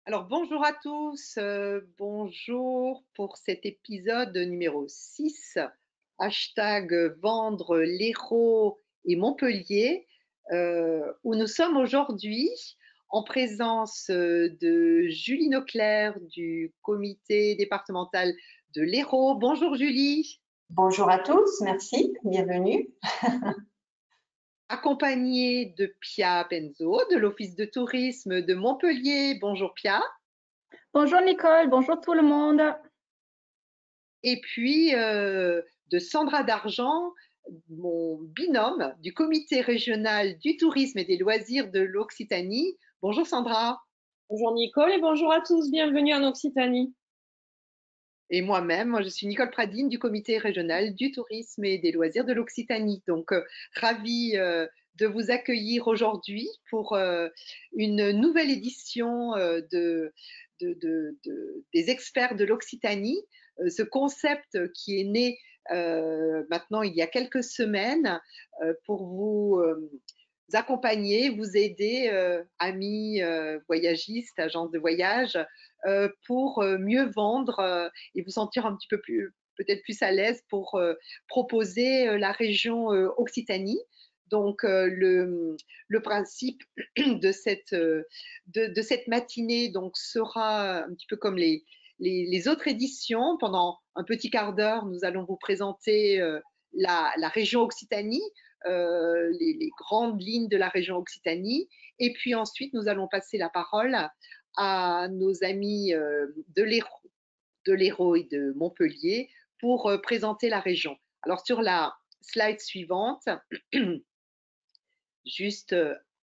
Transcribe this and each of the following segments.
Alors bonjour à tous, bonjour pour cet épisode numéro 6, hashtag vendre l'Hérault et Montpellier, où nous sommes aujourd'hui en présence de Julie Nauclair du comité départemental de l'Hérault. Bonjour Julie. Bonjour à tous, merci, bienvenue. Accompagnée de Pia Benzo de l'Office de tourisme de Montpellier. Bonjour Pia. Bonjour Nicole, bonjour tout le monde. Et puis de Sandra Dargent, mon binôme du comité régional du tourisme et des loisirs de l'Occitanie. Bonjour Sandra. Bonjour Nicole et bonjour à tous, bienvenue en Occitanie. Et moi-même, je suis Nicole Pradine du comité régional du tourisme et des loisirs de l'Occitanie. Donc, ravie de vous accueillir aujourd'hui pour une nouvelle édition des experts de l'Occitanie. Ce concept qui est né maintenant il y a quelques semaines pour vous accompagner, vous aider, amis voyagistes, agences de voyage, pour mieux vendre et vous sentir un petit peu plus, peut-être plus à l'aise pour proposer la région Occitanie. Donc le principe de cette matinée donc, sera un petit peu comme les autres éditions. Pendant un petit quart d'heure, nous allons vous présenter la région Occitanie, les grandes lignes de la région Occitanie. Et puis ensuite, nous allons passer la parole à nos amis de l'Hérault et de Montpellier pour présenter la région. Alors sur la slide suivante, juste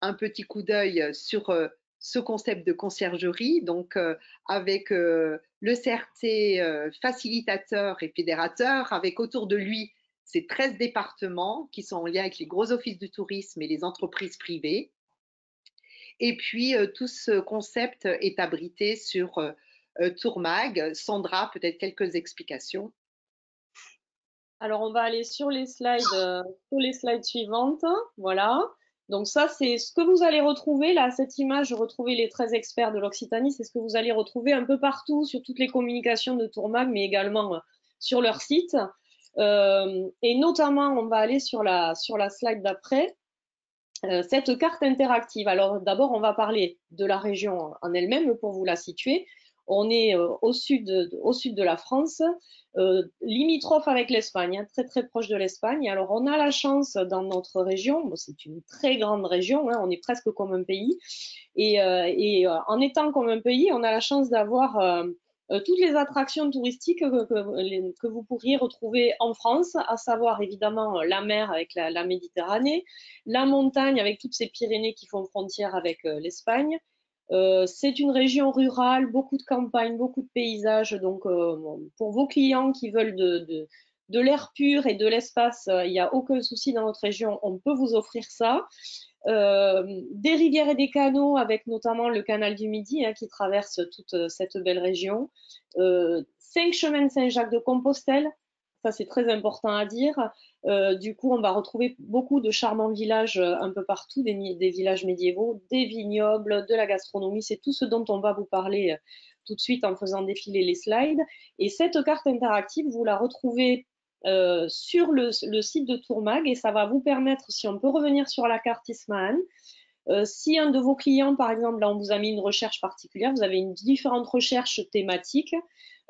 un petit coup d'œil sur ce concept de conciergerie, donc avec le CRT facilitateur et fédérateur, avec autour de lui ces 13 départements qui sont en lien avec les gros offices du tourisme et les entreprises privées. Et puis, tout ce concept est abrité sur Tourmag. Sandra, peut-être quelques explications. Alors, on va aller sur les slides suivantes. Voilà. Donc ça, c'est ce que vous allez retrouver là, cette image, retrouver les 13 experts de l'Occitanie, c'est ce que vous allez retrouver un peu partout sur toutes les communications de Tourmag, mais également sur leur site. Et notamment, on va aller sur la slide d'après. Cette carte interactive. Alors d'abord, on va parler de la région en elle-même pour vous la situer. On est au sud de la France, limitrophe avec l'Espagne, hein, très très proche de l'Espagne. Alors on a la chance dans notre région, bon, c'est une très grande région, hein, on est presque comme un pays, et en étant comme un pays, on a la chance d'avoir toutes les attractions touristiques que vous pourriez retrouver en France, à savoir évidemment la mer avec la Méditerranée, la montagne avec toutes ces Pyrénées qui font frontière avec l'Espagne. C'est une région rurale, beaucoup de campagnes, beaucoup de paysages. Donc, pour vos clients qui veulent de l'air pur et de l'espace, il n'y a aucun souci dans notre région, on peut vous offrir ça. Des rivières et des canaux avec notamment le canal du Midi hein, qui traverse toute cette belle région. 5 chemins de Saint-Jacques de Compostelle, ça c'est très important à dire. Du coup, on va retrouver beaucoup de charmants villages un peu partout, des villages médiévaux, des vignobles, de la gastronomie. C'est tout ce dont on va vous parler tout de suite en faisant défiler les slides. Et cette carte interactive, vous la retrouvez sur le site de Tourmag et ça va vous permettre, si on peut revenir sur la carte Ismahan, si un de vos clients, par exemple, là on vous a mis une recherche particulière, vous avez une différente recherche thématique.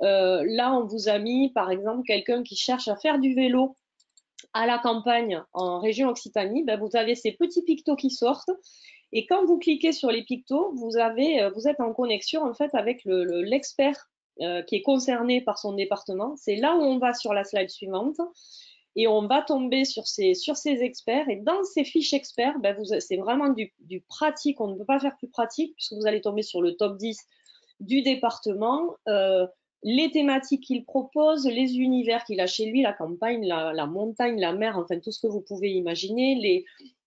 Là, on vous a mis, par exemple, quelqu'un qui cherche à faire du vélo à la campagne en région Occitanie. Ben, vous avez ces petits pictos qui sortent. Et quand vous cliquez sur les pictos, vous êtes en connexion en fait avec l'expert qui est concerné par son département. C'est là où on va sur la slide suivante et on va tomber sur ces experts. Et dans ces fiches experts, ben c'est vraiment du pratique. On ne peut pas faire plus pratique puisque vous allez tomber sur le top 10 du département. Les thématiques qu'il propose, les univers qu'il a chez lui, la campagne, la montagne, la mer, enfin tout ce que vous pouvez imaginer,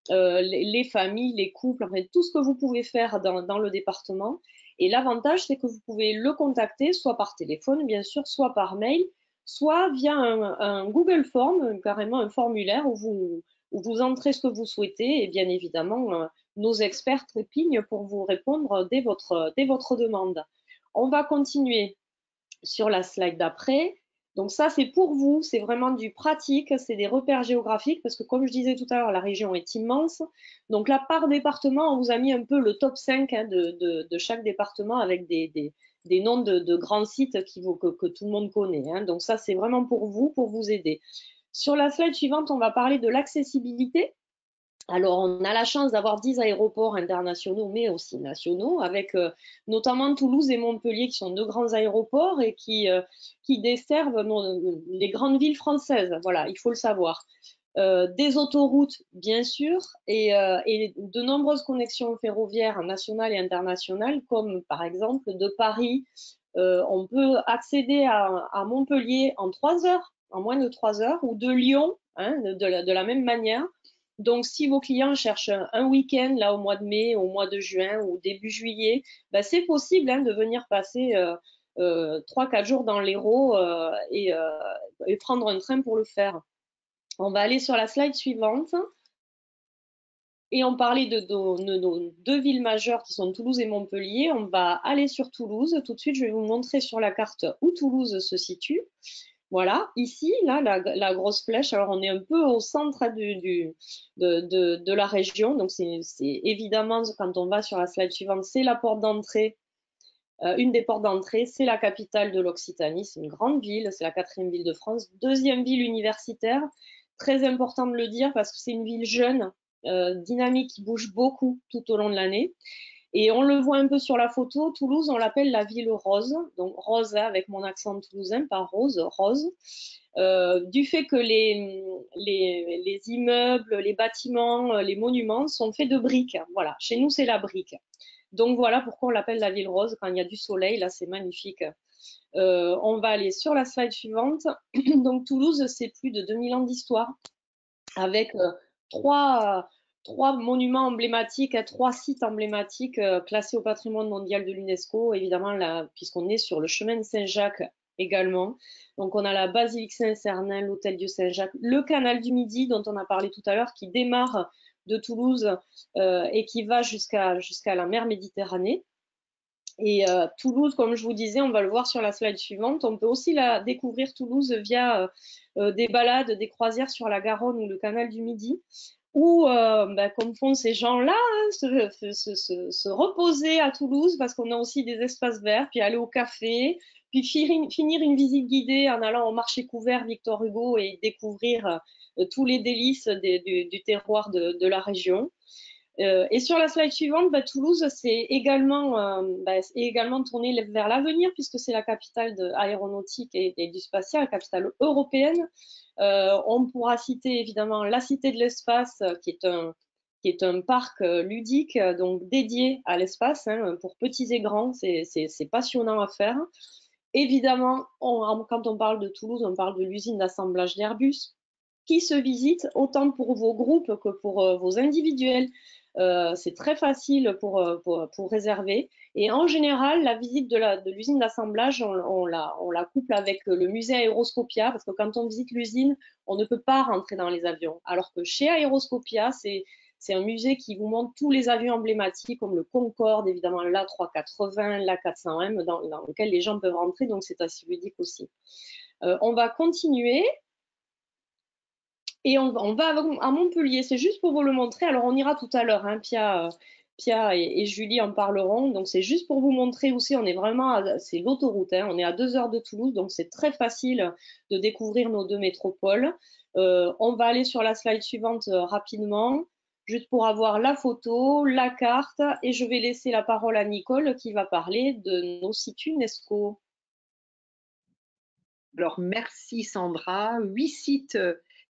les familles, les couples, enfin tout ce que vous pouvez faire dans le département. Et l'avantage, c'est que vous pouvez le contacter soit par téléphone, bien sûr, soit par mail, soit via un Google Form, carrément un formulaire où où vous entrez ce que vous souhaitez et bien évidemment, nos experts trépignent pour vous répondre dès votre demande. On va continuer sur la slide d'après. Donc ça, c'est pour vous, c'est vraiment du pratique, c'est des repères géographiques parce que comme je disais tout à l'heure, la région est immense. Donc là, par département, on vous a mis un peu le top 5 hein, de chaque département avec des noms de grands sites que tout le monde connaît. Hein. Donc ça, c'est vraiment pour vous aider. Sur la slide suivante, on va parler de l'accessibilité. Alors, on a la chance d'avoir 10 aéroports internationaux, mais aussi nationaux, avec notamment Toulouse et Montpellier, qui sont deux grands aéroports et qui desservent les grandes villes françaises. Voilà, il faut le savoir. Des autoroutes, bien sûr, et de nombreuses connexions ferroviaires nationales et internationales, comme par exemple de Paris. On peut accéder à Montpellier en 3 heures, en moins de 3 heures, ou de Lyon, hein, de la même manière. Donc, si vos clients cherchent un week-end, là, au mois de mai, au mois de juin ou début juillet, ben, c'est possible hein, de venir passer 3-4 jours dans l'Hérault et prendre un train pour le faire. On va aller sur la slide suivante. Et on parlait de nos deux villes majeures qui sont Toulouse et Montpellier. On va aller sur Toulouse. Tout de suite, je vais vous montrer sur la carte où Toulouse se situe. Voilà, ici, là, la grosse flèche, alors on est un peu au centre de la région, donc c'est évidemment, quand on va sur la slide suivante, c'est la porte d'entrée, une des portes d'entrée, c'est la capitale de l'Occitanie, c'est une grande ville, c'est la 4e ville de France, 2e ville universitaire, très important de le dire parce que c'est une ville jeune, dynamique, qui bouge beaucoup tout au long de l'année. Et on le voit un peu sur la photo, Toulouse, on l'appelle la ville rose, donc rose avec mon accent toulousain, pas rose, rose, du fait que les immeubles, les bâtiments, les monuments sont faits de briques. Voilà, chez nous c'est la brique. Donc voilà pourquoi on l'appelle la ville rose, quand il y a du soleil, là c'est magnifique. On va aller sur la slide suivante. Donc Toulouse, c'est plus de 2000 ans d'histoire, avec trois monuments emblématiques, 3 sites emblématiques classés au patrimoine mondial de l'UNESCO, évidemment, puisqu'on est sur le chemin de Saint-Jacques également. Donc, on a la basilique Saint-Cernin, l'hôtel Dieu Saint-Jacques, le canal du Midi, dont on a parlé tout à l'heure, qui démarre de Toulouse et qui va jusqu'à la mer Méditerranée. Et Toulouse, comme je vous disais, on va le voir sur la slide suivante, on peut aussi découvrir Toulouse via des balades, des croisières sur la Garonne ou le canal du Midi, ou comme font ces gens-là, hein, se reposer à Toulouse parce qu'on a aussi des espaces verts, puis aller au café, puis finir une visite guidée en allant au marché couvert Victor Hugo et découvrir tous les délices du terroir de la région. Et sur la slide suivante, Toulouse, c'est également tourné vers l'avenir puisque c'est la capitale aéronautique et du spatial, la capitale européenne. On pourra citer évidemment la Cité de l'Espace, qui est un parc ludique, donc dédié à l'espace, hein, pour petits et grands, c'est passionnant à faire. Évidemment, quand on parle de Toulouse, on parle de l'usine d'assemblage d'Airbus, qui se visite autant pour vos groupes que pour vos individuels. C'est très facile pour réserver. Et en général, la visite de l'usine d'assemblage, on la couple avec le musée Aéroscopia, parce que quand on visite l'usine, on ne peut pas rentrer dans les avions. Alors que chez Aéroscopia, c'est un musée qui vous montre tous les avions emblématiques, comme le Concorde, évidemment l'A380, l'A400M, dans lequel les gens peuvent rentrer, donc c'est assez ludique aussi. On va continuer. Et on va à Montpellier, c'est juste pour vous le montrer. Alors, on ira tout à l'heure, hein, Pia et Julie en parleront. Donc, c'est juste pour vous montrer aussi, on est vraiment, c'est l'autoroute, hein, on est à 2 heures de Toulouse, donc c'est très facile de découvrir nos deux métropoles. On va aller sur la slide suivante rapidement, juste pour avoir la photo, la carte, et je vais laisser la parole à Nicole qui va parler de nos sites UNESCO. Alors, merci Sandra. 8 sites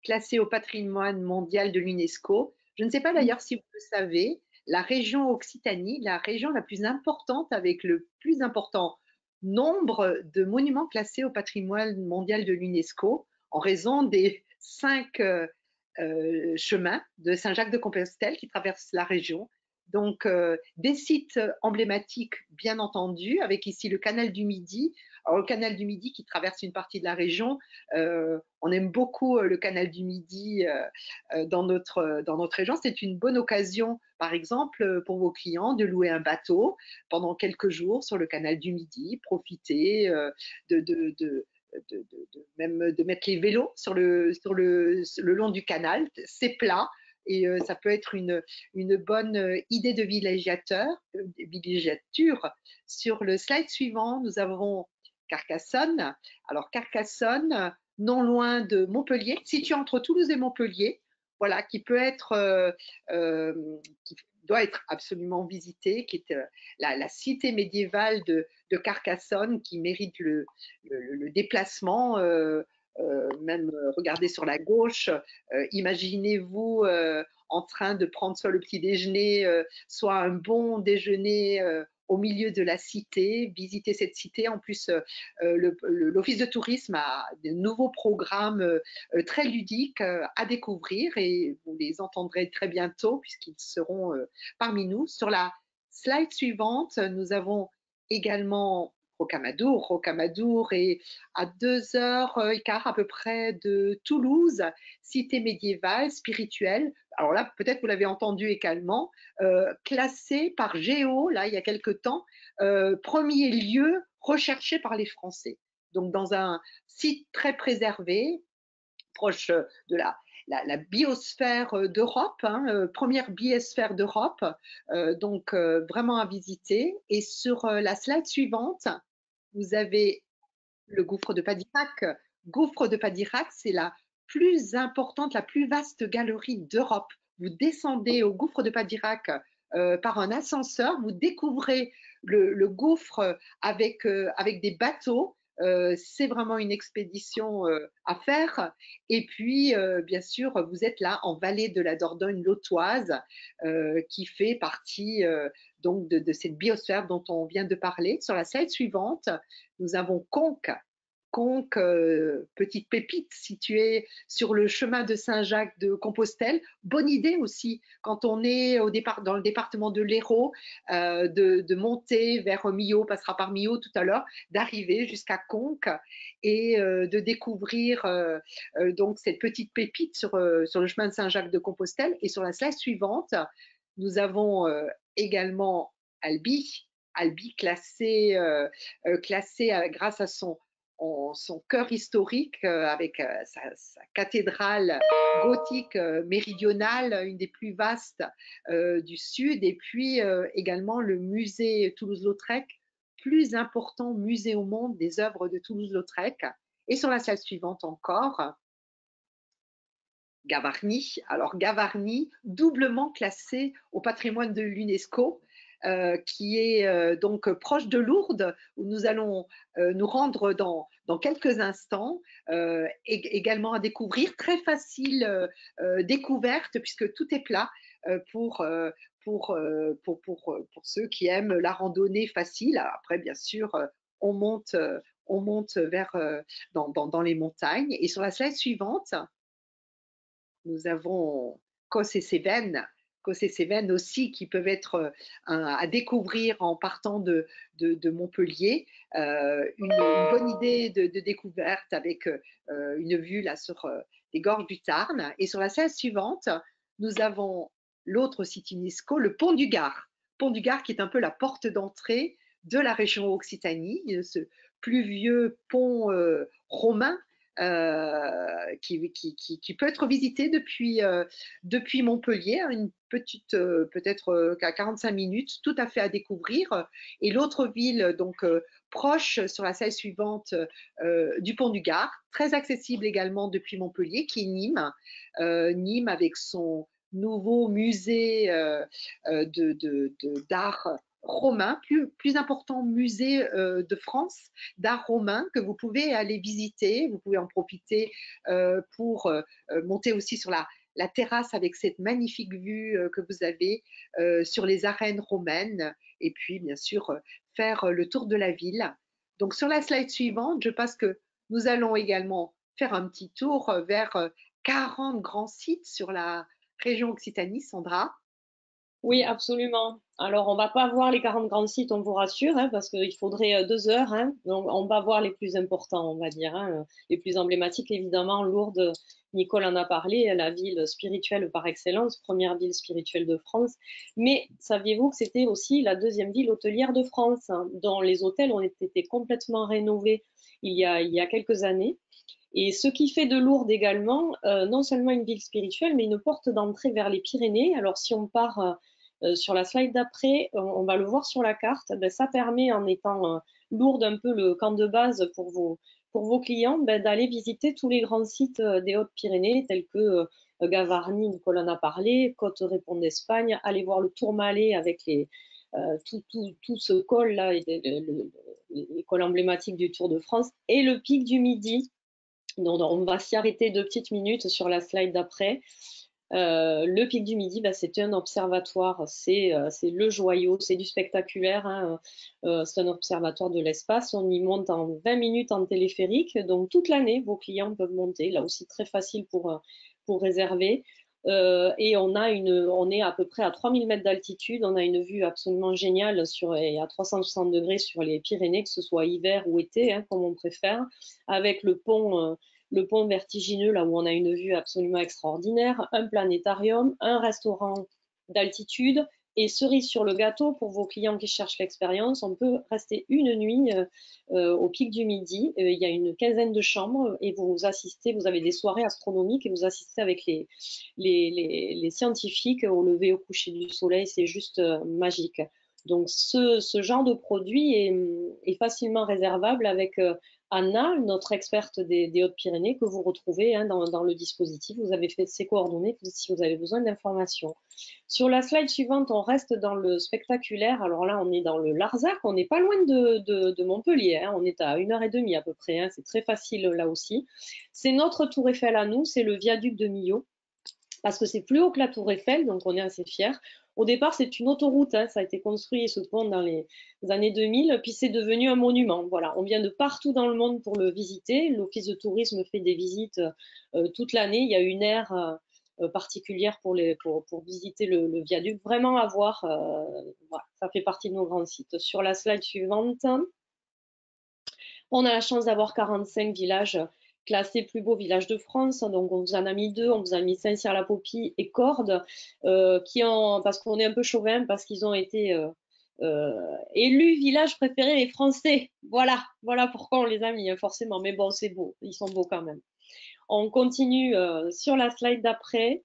classés au patrimoine mondial de l'UNESCO. Je ne sais pas d'ailleurs si vous le savez, la région Occitanie, la région la plus importante avec le plus important nombre de monuments classés au patrimoine mondial de l'UNESCO en raison des 5 chemins de Saint-Jacques-de-Compostelle qui traversent la région. Donc, des sites emblématiques, bien entendu, avec ici le canal du Midi. Alors, le canal du Midi qui traverse une partie de la région, on aime beaucoup le canal du Midi dans notre région. C'est une bonne occasion, par exemple, pour vos clients de louer un bateau pendant quelques jours sur le canal du Midi, profiter de, de, de même de mettre les vélos le long du canal. C'est plat et ça peut être une bonne idée de villégiature. Sur le slide suivant, nous avons Carcassonne. Alors Carcassonne, non loin de Montpellier, situé entre Toulouse et Montpellier, voilà, qui doit être absolument visité, qui est la cité médiévale de Carcassonne, qui mérite le déplacement. Même regardez sur la gauche, imaginez-vous en train de prendre soit le petit déjeuner, soit un bon déjeuner au milieu de la cité, visiter cette cité. En plus, l'Office de tourisme a de nouveaux programmes très ludiques à découvrir et vous les entendrez très bientôt puisqu'ils seront parmi nous. Sur la slide suivante, nous avons également Rocamadour. Rocamadour est à 2h15 à peu près de Toulouse, cité médiévale, spirituelle. Alors là, peut-être vous l'avez entendu également, classé par Géo, là, il y a quelque temps, premier lieu recherché par les Français. Donc, dans un site très préservé, proche de la biosphère d'Europe, première biosphère d'Europe, donc vraiment à visiter. Et sur la slide suivante, vous avez le gouffre de Padirac. Gouffre de Padirac, c'est la plus importante, la plus vaste galerie d'Europe. Vous descendez au gouffre de Padirac par un ascenseur, vous découvrez le gouffre avec des bateaux. C'est vraiment une expédition à faire. Et puis, bien sûr, vous êtes là en vallée de la Dordogne lautoise, qui fait partie donc de cette biosphère dont on vient de parler. Sur la slide suivante, nous avons Conques. Conques, petite pépite située sur le chemin de Saint-Jacques de Compostelle. Bonne idée aussi quand on est dans le département de l'Hérault, de monter vers Millau, passera par Millau tout à l'heure, d'arriver jusqu'à Conques et de découvrir donc cette petite pépite sur le chemin de Saint-Jacques de Compostelle. Et sur la slide suivante, nous avons également Albi. Albi classé grâce à son cœur historique avec sa cathédrale gothique méridionale, une des plus vastes du sud, et puis également le musée Toulouse-Lautrec, plus important musée au monde des œuvres de Toulouse-Lautrec. Et sur la salle suivante encore, Gavarnie. Alors Gavarnie, doublement classé au patrimoine de l'UNESCO, qui est donc proche de Lourdes, où nous allons nous rendre dans quelques instants, également à découvrir, très facile découverte puisque tout est plat pour ceux qui aiment la randonnée facile. Après, bien sûr, on monte vers dans les montagnes. Et sur la slide suivante, nous avons Cos et Cévennes. Cos et Cévennes aussi qui peuvent être à découvrir en partant de Montpellier. Une bonne idée de découverte avec une vue là sur les gorges du Tarn. Et sur la scène suivante, nous avons l'autre site UNESCO, le Pont du Gard. Pont du Gard qui est un peu la porte d'entrée de la région Occitanie, ce plus vieux pont romain qui peut être visité depuis Montpellier, une petite, peut-être qu'à 45 minutes, tout à fait à découvrir. Et l'autre ville, donc proche sur la salle suivante du Pont du Gard, très accessible également depuis Montpellier, qui est Nîmes. Nîmes avec son nouveau musée d'art romain, plus important musée de France d'art romain que vous pouvez aller visiter. Vous pouvez en profiter pour monter aussi sur la terrasse avec cette magnifique vue que vous avez sur les arènes romaines et puis bien sûr faire le tour de la ville. Donc sur la slide suivante, je pense que nous allons également faire un petit tour vers 40 grands sites sur la région Occitanie, Sandra. Oui, absolument. Alors, on va pas voir les 40 grands sites, on vous rassure, hein, parce qu'il faudrait 2 heures. Hein. Donc, on va voir les plus importants, on va dire, hein, les plus emblématiques. Évidemment, Lourdes, Nicole en a parlé, la ville spirituelle par excellence, première ville spirituelle de France. Mais saviez-vous que c'était aussi la deuxième ville hôtelière de France, hein, dont les hôtels ont été complètement rénovés il y a quelques années. Et ce qui fait de Lourdes également, non seulement une ville spirituelle, mais une porte d'entrée vers les Pyrénées. Alors, si on part sur la slide d'après, on va le voir sur la carte. Ben, ça permet, en étant Lourdes un peu le camp de base pour vos clients, ben, d'aller visiter tous les grands sites des Hautes-Pyrénées, tels que Gavarnie, Nicolas en a parlé, Côte-Répond d'Espagne, aller voir le Tourmalet avec tout ce col-là, les cols emblématiques du Tour de France, et le pic du Midi. Donc, on va s'y arrêter 2 petites minutes sur la slide d'après. Le pic du Midi, bah, c'est un observatoire, c'est le joyau, c'est du spectaculaire, hein. C'est un observatoire de l'espace. On y monte en 20 minutes en téléphérique, donc toute l'année, vos clients peuvent monter. Là aussi, très facile pour réserver. Et on est à peu près à 3000 mètres d'altitude. On a une vue absolument géniale et à 360 degrés sur les Pyrénées, que ce soit hiver ou été, hein, comme on préfère, avec le pont vertigineux, là où on a une vue absolument extraordinaire, un planétarium, un restaurant d'altitude. Et cerise sur le gâteau, pour vos clients qui cherchent l'expérience, on peut rester une nuit au pic du Midi. Il y a une quinzaine de chambres et vous assistez, vous avez des soirées astronomiques et vous assistez avec les scientifiques au lever, au coucher du soleil. C'est juste magique. Donc, ce genre de produit est facilement réservable avec Anna, notre experte des Hautes-Pyrénées, que vous retrouvez, hein, dans le dispositif. Vous avez fait ses coordonnées si vous avez besoin d'informations. Sur la slide suivante, on reste dans le spectaculaire. Alors là, on est dans le Larzac. On n'est pas loin de Montpellier, hein. On est à 1 h 30 à peu près, hein. C'est très facile là aussi. C'est notre tour Eiffel à nous, c'est le viaduc de Millau, parce que c'est plus haut que la tour Eiffel, donc on est assez fiers. Au départ, c'est une autoroute, hein, ça a été construit, ce pont, dans les années 2000, puis c'est devenu un monument. Voilà, on vient de partout dans le monde pour le visiter. L'Office de tourisme fait des visites toute l'année. Il y a une aire particulière pour visiter le viaduc. Vraiment à voir, voilà, ça fait partie de nos grands sites. Sur la slide suivante, on a la chance d'avoir 45 villages classés plus beaux villages de France. Donc, on vous en a mis 2. On vous a mis Saint-Cyr-la-Popie et Cordes, parce qu'on est un peu chauvin, parce qu'ils ont été élus villages préférés des Français. Voilà pourquoi on les a mis, hein, forcément. Mais bon, c'est beau. Ils sont beaux quand même. On continue sur la slide d'après.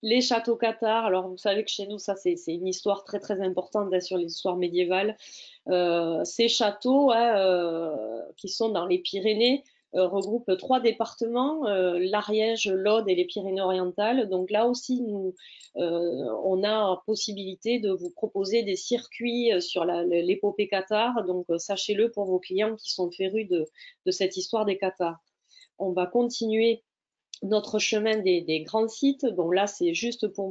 Les châteaux cathares, alors vous savez que chez nous, ça c'est une histoire très très importante, hein, sur les histoires médiévales. Ces châteaux, hein, qui sont dans les Pyrénées, regroupent 3 départements, l'Ariège, l'Aude et les Pyrénées-Orientales. Donc là aussi, on a possibilité de vous proposer des circuits sur l'épopée cathare. Donc sachez-le pour vos clients qui sont férus de cette histoire des cathares. On va continuer notre chemin des grands sites. Bon, là, c'est juste pour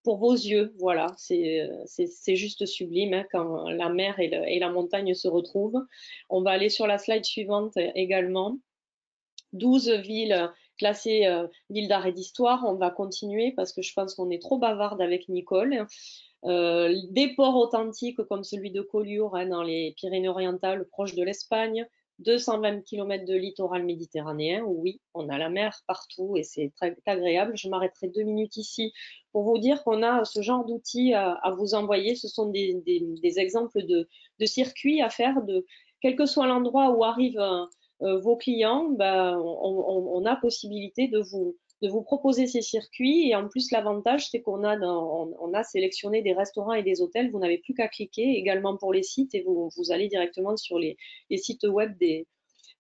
vos yeux. Voilà, c'est juste sublime, hein, quand la mer et la montagne se retrouvent. On va aller sur la slide suivante également. 12 villes classées villes d'art et d'histoire. On va continuer parce que je pense qu'on est trop bavarde avec Nicole. Des ports authentiques comme celui de Collioure, hein, dans les Pyrénées-Orientales, proche de l'Espagne. 220 km de littoral méditerranéen, où oui, on a la mer partout et c'est très agréable. Je m'arrêterai 2 minutes ici pour vous dire qu'on a ce genre d'outils à vous envoyer. Ce sont des exemples de circuits à faire, quel que soit l'endroit où arrivent vos clients, ben, on a possibilité de vous proposer ces circuits. Et en plus, l'avantage, c'est qu'on a sélectionné des restaurants et des hôtels. Vous n'avez plus qu'à cliquer également pour les sites et vous allez directement sur les sites web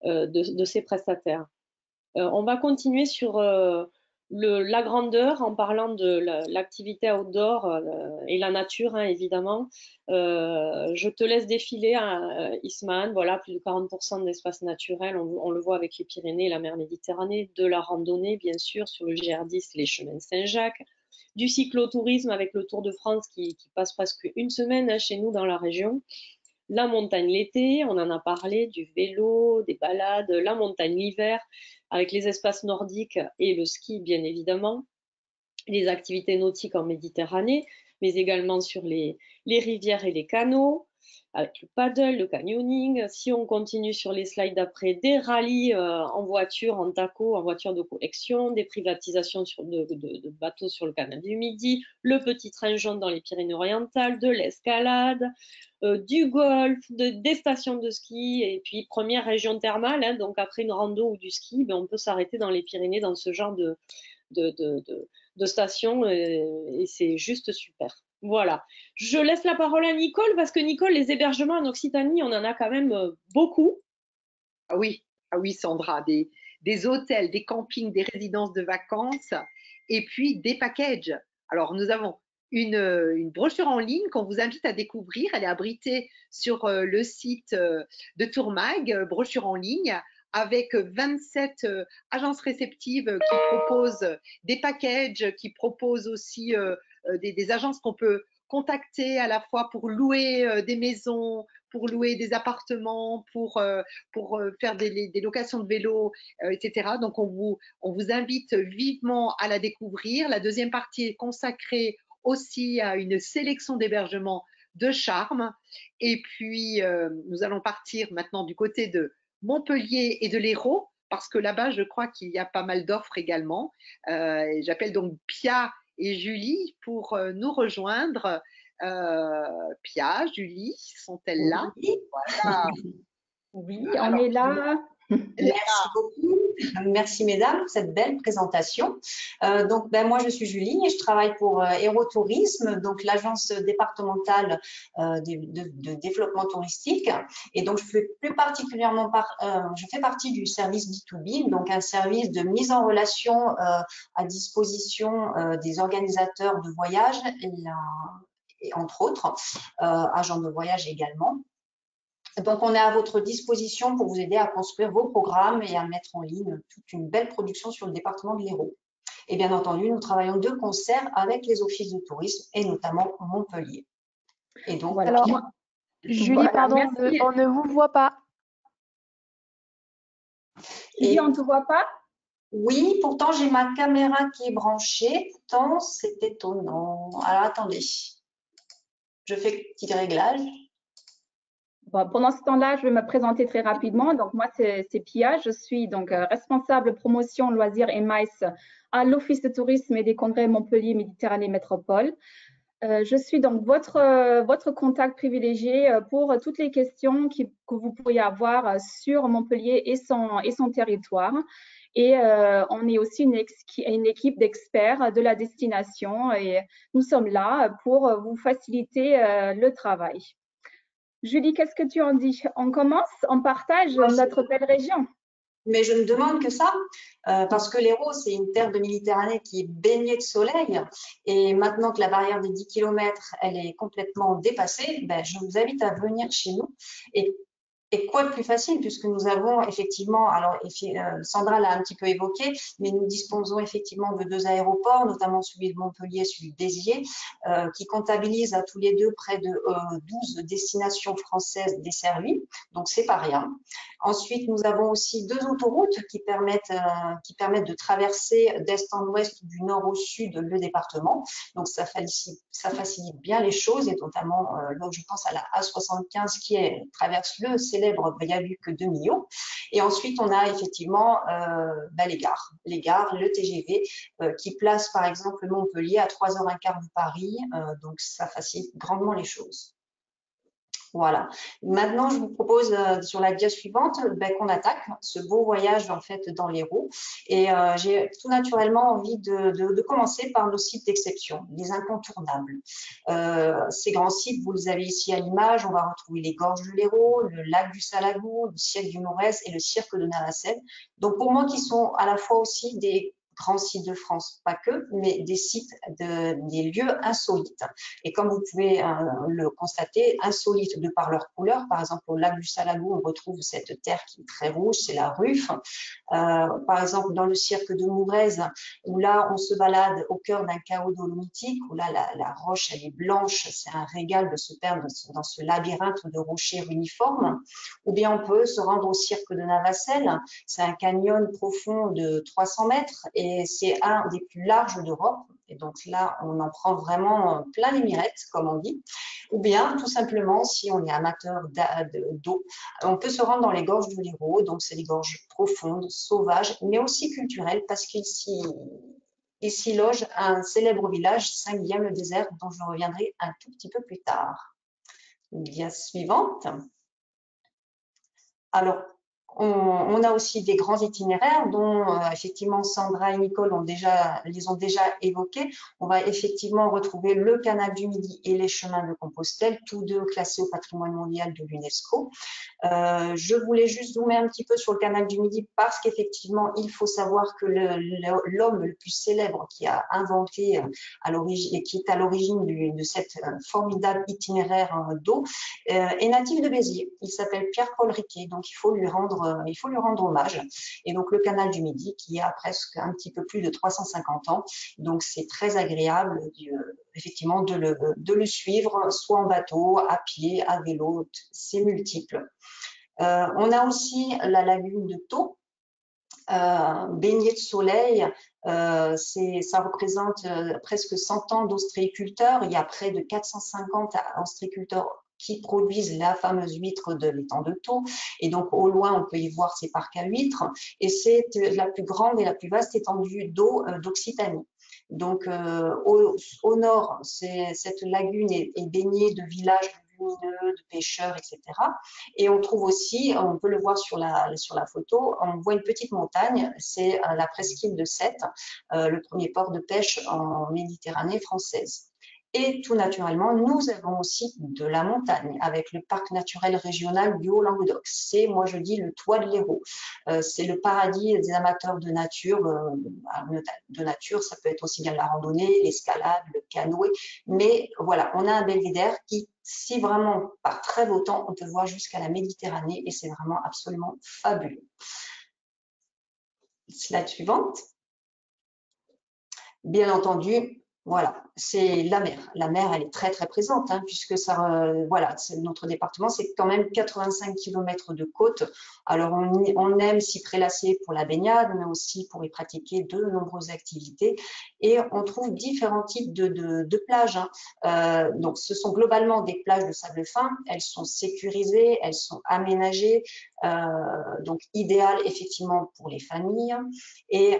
de ces prestataires. On va continuer sur la grandeur en parlant de l'activité outdoor et la nature, hein, évidemment. Je te laisse défiler, hein, Isman. Voilà, plus de 40% d'espace naturel. On le voit avec les Pyrénées et la mer Méditerranée. De la randonnée, bien sûr, sur le GR10, les chemins de Saint-Jacques. Du cyclotourisme avec le Tour de France qui passe presque une semaine, hein, chez nous dans la région. La montagne l'été, on en a parlé, du vélo, des balades, la montagne l'hiver, avec les espaces nordiques et le ski, bien évidemment. les activités nautiques en Méditerranée, mais également sur les rivières et les canaux, avec le paddle, le canyoning. Si on continue sur les slides d'après, des rallyes en voiture, en taco, en voiture de collection, des privatisations de bateaux sur le canal du Midi, le petit train jaune dans les Pyrénées-Orientales, de l'escalade, du golf, des stations de ski, et puis première région thermale, hein, donc après une rando ou du ski, ben, on peut s'arrêter dans les Pyrénées dans ce genre de stations et c'est juste super. Voilà. Je laisse la parole à Nicole parce que Nicole, les hébergements en Occitanie, on en a quand même beaucoup. Ah oui, ah oui, Sandra, des hôtels, des campings, des résidences de vacances et puis des packages. Alors, nous avons une brochure en ligne qu'on vous invite à découvrir. Elle est abritée sur le site de Tourmag, brochure en ligne, avec 27 agences réceptives qui proposent des packages, qui proposent aussi des agences qu'on peut contacter à la fois pour louer des maisons, pour louer des appartements, pour faire des locations de vélos, etc. Donc, on vous invite vivement à la découvrir. La deuxième partie est consacrée aussi à une sélection d'hébergements de charme. Et puis, nous allons partir maintenant du côté de Montpellier et de l'Hérault, parce que là-bas, je crois qu'il y a pas mal d'offres également. J'appelle donc Pia et Julie pour nous rejoindre. Pia, Julie, sont-elles là? Oui. Voilà. Oui, on est là. Merci beaucoup. Merci mesdames pour cette belle présentation. Donc moi je suis Julie et je travaille pour Aérotourisme, donc l'agence départementale de développement touristique. Et donc je fais plus particulièrement je fais partie du service B2B, donc un service de mise en relation à disposition des organisateurs de voyages et entre autres agents de voyage également. Donc, on est à votre disposition pour vous aider à construire vos programmes et à mettre en ligne toute une belle production sur le département de l'Hérault. Et bien entendu, nous travaillons de concert avec les offices de tourisme et notamment Montpellier. Et donc, Voilà. Alors, Julie, Voilà, pardon, merci. on ne vous voit pas. Julie, on ne te voit pas? Oui, pourtant j'ai ma caméra qui est branchée. Pourtant, c'est étonnant. Alors, attendez. Je fais petit réglage. Bon, pendant ce temps-là, je vais me présenter très rapidement. Donc, moi, c'est Pia. Je suis donc responsable promotion, loisirs et MICE à l'Office de tourisme et des congrès Montpellier Méditerranée Métropole. Je suis donc votre contact privilégié pour toutes les questions que vous pourriez avoir sur Montpellier et son territoire. Et on est aussi une équipe d'experts de la destination et nous sommes là pour vous faciliter le travail. Julie, qu'est-ce que tu en dis? On commence, on partage notre belle région. Mais je ne demande que ça, parce que l'Hérault, c'est une terre de Méditerranée qui est baignée de soleil. Et maintenant que la barrière des 10 km, elle est complètement dépassée, ben, je vous invite à venir chez nous. Et quoi de plus facile, puisque nous avons effectivement, alors Sandra l'a un petit peu évoqué, mais nous disposons effectivement de 2 aéroports, notamment celui de Montpellier, celui de Béziers, qui comptabilisent à tous les deux près de 12 destinations françaises desservies, donc c'est pas rien. Ensuite, nous avons aussi 2 autoroutes qui permettent de traverser d'est en ouest, du nord au sud le département, donc ça facilite bien les choses, et notamment, je pense à la A75 qui traverse le célèbre viaduc de Millau. Et ensuite, on a effectivement les gares, le TGV, qui place par exemple Montpellier à 3h15 de Paris, donc ça facilite grandement les choses. Voilà. Maintenant, je vous propose sur la dia suivante qu'on attaque ce beau voyage en fait dans l'Hérault. Et j'ai tout naturellement envie de commencer par nos sites d'exception, les incontournables. Ces grands sites, vous les avez ici à l'image. On va retrouver les gorges de l'Hérault, le lac du Salagou, le cirque du Morez et le cirque de Navacelles. Donc pour moi, qui sont à la fois aussi des grands sites de France, pas que, mais des sites, des lieux insolites. Et comme vous pouvez le constater, insolites de par leur couleur. Par exemple, au lac du Salagou, on retrouve cette terre qui est très rouge, c'est la ruffe. Par exemple, dans le cirque de Mourez, où là, on se balade au cœur d'un chaos dolomitique, où là, la roche, elle est blanche, c'est un régal de se perdre dans ce labyrinthe de rochers uniformes. Ou bien on peut se rendre au cirque de Navacelles, c'est un canyon profond de 300 mètres et c'est un des plus larges d'Europe. Et donc là, on en prend vraiment plein les mirettes, comme on dit. Ou bien, tout simplement, si on est amateur d'eau, on peut se rendre dans les gorges de l'Hérault. Donc, c'est des gorges profondes, sauvages, mais aussi culturelles, parce qu'ici, s'y loge un célèbre village, Saint-Guillaume-le-Désert, dont je reviendrai un tout petit peu plus tard. Dia suivante. Alors, on a aussi des grands itinéraires dont effectivement Sandra et Nicole les ont déjà évoqués. On va effectivement retrouver le canal du Midi et les chemins de Compostelle, tous deux classés au patrimoine mondial de l'UNESCO. Je voulais juste zoomer un petit peu sur le canal du Midi parce qu'effectivement, il faut savoir que l'homme le plus célèbre qui a inventé à l'origine et qui est à l'origine de cette formidable itinéraire d'eau est natif de Béziers. Il s'appelle Pierre-Paul Riquet, donc il faut lui rendre hommage. Et donc le canal du Midi qui a presque un petit peu plus de 350 ans, donc c'est très agréable effectivement de le suivre, soit en bateau, à pied, à vélo, c'est multiple. On a aussi la lagune de Thau, baignée de soleil. Ça représente presque 100 ans d'ostréiculteurs. Il y a près de 450 ostréiculteurs qui produisent la fameuse huître de l'étang de Thau. Et donc, au loin, on peut y voir ces parcs à huîtres. Et c'est la plus grande et la plus vaste étendue d'eau d'Occitanie. Donc, au nord, cette lagune est baignée de villages lumineux, de pêcheurs, etc. Et on trouve aussi, on peut le voir sur la photo, on voit une petite montagne, c'est la presqu'île de Sète, le premier port de pêche en Méditerranée française. Et tout naturellement, nous avons aussi de la montagne avec le parc naturel régional du Haut-Languedoc. C'est, moi je dis, le toit de l'Hérault. C'est le paradis des amateurs de nature. Ça peut être aussi bien la randonnée, l'escalade, le canoë. Mais voilà, on a un belvédère qui, si vraiment par très beau temps, on peut voir jusqu'à la Méditerranée et c'est vraiment absolument fabuleux. Slide suivante. Bien entendu, voilà, c'est la mer. La mer, elle est très très présente, hein, puisque ça, voilà, notre département, c'est quand même 85 km de côte. Alors on aime s'y prélasser pour la baignade, mais aussi pour y pratiquer de nombreuses activités. Et on trouve différents types de plages. Hein. Donc ce sont globalement des plages de sable fin. Elles sont sécurisées, elles sont aménagées, donc idéales effectivement pour les familles. Et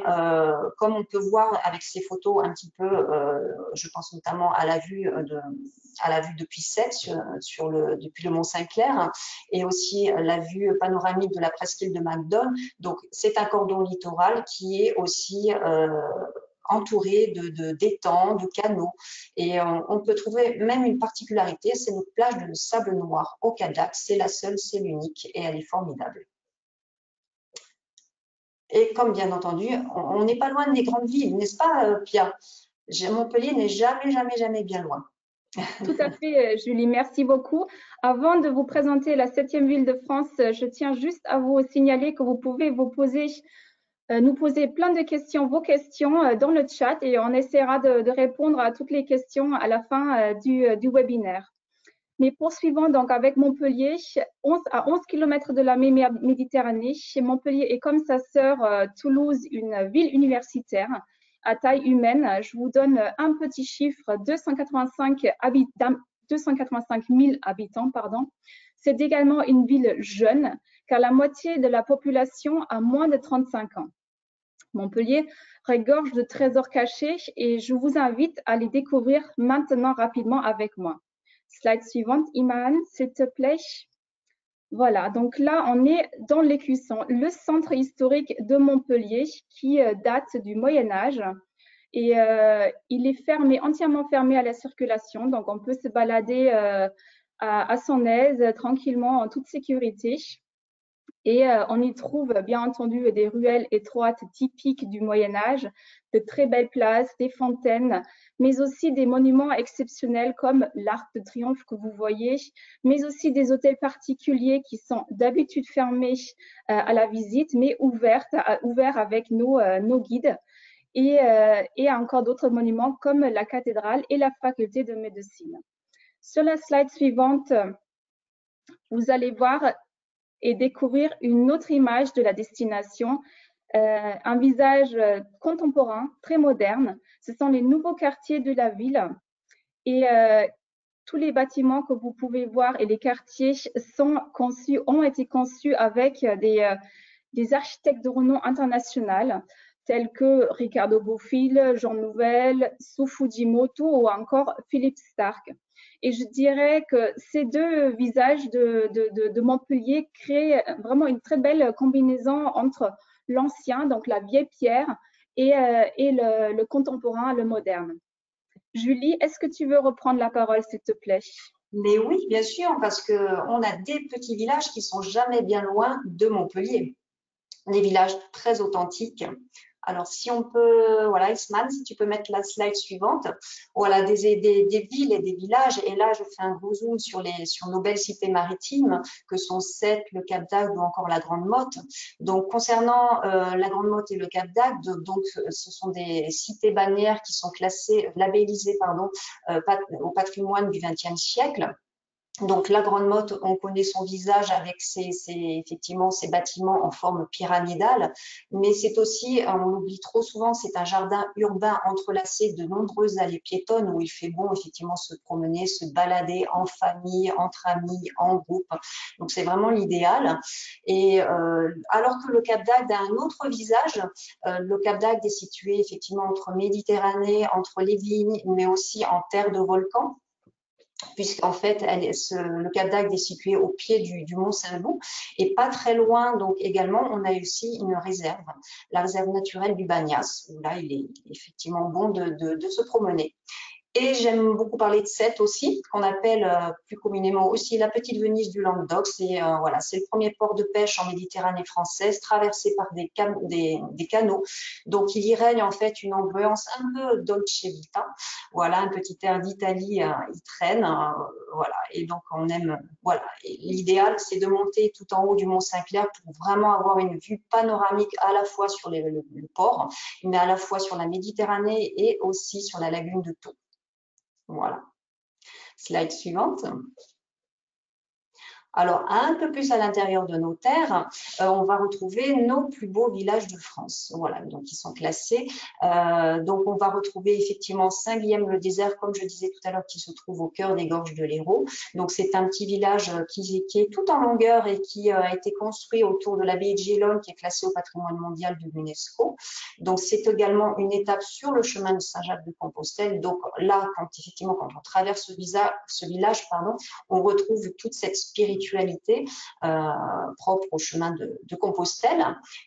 comme on peut voir avec ces photos un petit peu, je pense notamment à la vue depuis Sète, depuis le Mont Saint-Clair, hein, et aussi la vue panoramique de la presqu'île de Macdonne. Donc c'est un cordon littoral qui est aussi entouré d'étangs, de canaux. Et on peut trouver même une particularité, c'est notre plage de sable noir au Cadac. C'est la seule, c'est l'unique et elle est formidable. Et comme bien entendu, on n'est pas loin des grandes villes, n'est-ce pas, Pia? Montpellier n'est jamais bien loin. Tout à fait, Julie, merci beaucoup. Avant de vous présenter la 7e ville de France, je tiens juste à vous signaler que vous pouvez nous poser plein de questions, vos questions dans le chat et on essaiera de répondre à toutes les questions à la fin du webinaire. Mais poursuivons donc avec Montpellier, à 11 km de la Méditerranée. Montpellier est comme sa sœur Toulouse, une ville universitaire à taille humaine. Je vous donne un petit chiffre, 285 000 habitants. C'est également une ville jeune, car la moitié de la population a moins de 35 ans. Montpellier regorge de trésors cachés et je vous invite à les découvrir maintenant rapidement avec moi. Slide suivante, Iman, s'il te plaît. Voilà, donc là, on est dans l'Écusson, le centre historique de Montpellier qui date du Moyen-Âge. Et il est entièrement fermé à la circulation, donc on peut se balader à son aise, tranquillement, en toute sécurité. Et on y trouve bien entendu des ruelles étroites typiques du Moyen-Âge, de très belles places, des fontaines, mais aussi des monuments exceptionnels comme l'Arc de Triomphe que vous voyez, mais aussi des hôtels particuliers qui sont d'habitude fermés à la visite, mais ouverts avec nos guides. Et encore d'autres monuments comme la cathédrale et la faculté de médecine. Sur la slide suivante, vous allez voir et découvrir une autre image de la destination. un visage contemporain, très moderne. Ce sont les nouveaux quartiers de la ville et tous les bâtiments que vous pouvez voir et les quartiers ont été conçus avec des architectes de renom international tels que Ricardo Bofill, Jean Nouvel, Sue Fujimoto ou encore Philippe Starck. Et je dirais que ces deux visages de Montpellier créent vraiment une très belle combinaison entre l'ancien, donc la vieille pierre, et le contemporain, le moderne. Julie, est-ce que tu veux reprendre la parole, s'il te plaît? Mais oui, bien sûr, parce qu'on a des petits villages qui sont jamais bien loin de Montpellier. Des villages très authentiques. Alors, si on peut, voilà, Isman, si tu peux mettre la slide suivante. Voilà, des villes et des villages. Et là, je fais un gros zoom sur nos belles cités maritimes, que sont Sète, le Cap d'Agde ou encore la Grande Motte. Donc, concernant la Grande Motte et le Cap d'Agde, donc, ce sont des cités balnéaires qui sont classées, labellisées, pardon, au patrimoine du XXe siècle. Donc, la Grande Motte, on connaît son visage avec effectivement ces bâtiments en forme pyramidale, mais c'est aussi, on l'oublie trop souvent, c'est un jardin urbain entrelacé de nombreuses allées piétonnes où il fait bon effectivement se promener, se balader en famille, entre amis, en groupe. Donc, c'est vraiment l'idéal. Et alors que le Cap d'Agde a un autre visage, le Cap d'Agde est situé effectivement entre Méditerranée, entre les vignes, mais aussi en terre de volcan, puisqu'en fait, le Cap d'Agde est situé au pied du mont Saint-Loup et pas très loin, donc également, on a aussi une réserve, la réserve naturelle du Bagnas, où là, il est effectivement bon de se promener. Et j'aime beaucoup parler de Sète aussi, qu'on appelle plus communément aussi la petite Venise du Languedoc. Voilà, c'est le premier port de pêche en Méditerranée française, traversé par des canaux. Donc, il y règne en fait une ambiance un peu dolce vita. Voilà, un petit air d'Italie, il traîne. Voilà, et donc on aime. Voilà, l'idéal, c'est de monter tout en haut du Mont Saint-Clair pour vraiment avoir une vue panoramique à la fois sur le port, mais à la fois sur la Méditerranée et aussi sur la lagune de Thau. Voilà. Slide suivante. Alors, un peu plus à l'intérieur de nos terres, on va retrouver nos plus beaux villages de France. Voilà, donc ils sont classés. Donc, on va retrouver effectivement Saint-Guilhem-le-Désert, comme je disais tout à l'heure, qui se trouve au cœur des gorges de l'Hérault. Donc, c'est un petit village qui est tout en longueur et qui a été construit autour de l'abbaye de Gélone, qui est classée au patrimoine mondial de l'UNESCO. Donc, c'est également une étape sur le chemin de Saint-Jacques-de-Compostelle. Donc, là, quand on traverse ce village, on retrouve toute cette spiritualité propre au chemin de Compostelle.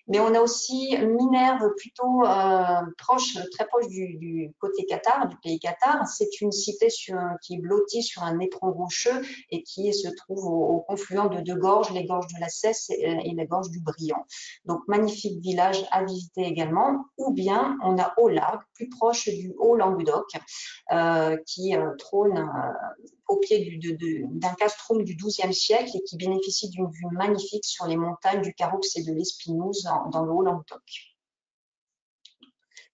Mais on a aussi Minerve, plutôt très proche du côté Qatar, du pays Qatar. C'est une cité qui est blottie sur un éperon rocheux et qui se trouve au confluent de deux gorges, les gorges de la Cesse et la gorge du Briand. Donc, magnifique village à visiter également. Ou bien, on a Aulac, plus proche du Haut-Languedoc, qui trône au pied d'un castrum du XIIe siècle et qui bénéficie d'une vue magnifique sur les montagnes du Caroux et de l'Espinouse dans le Haut-Languedoc.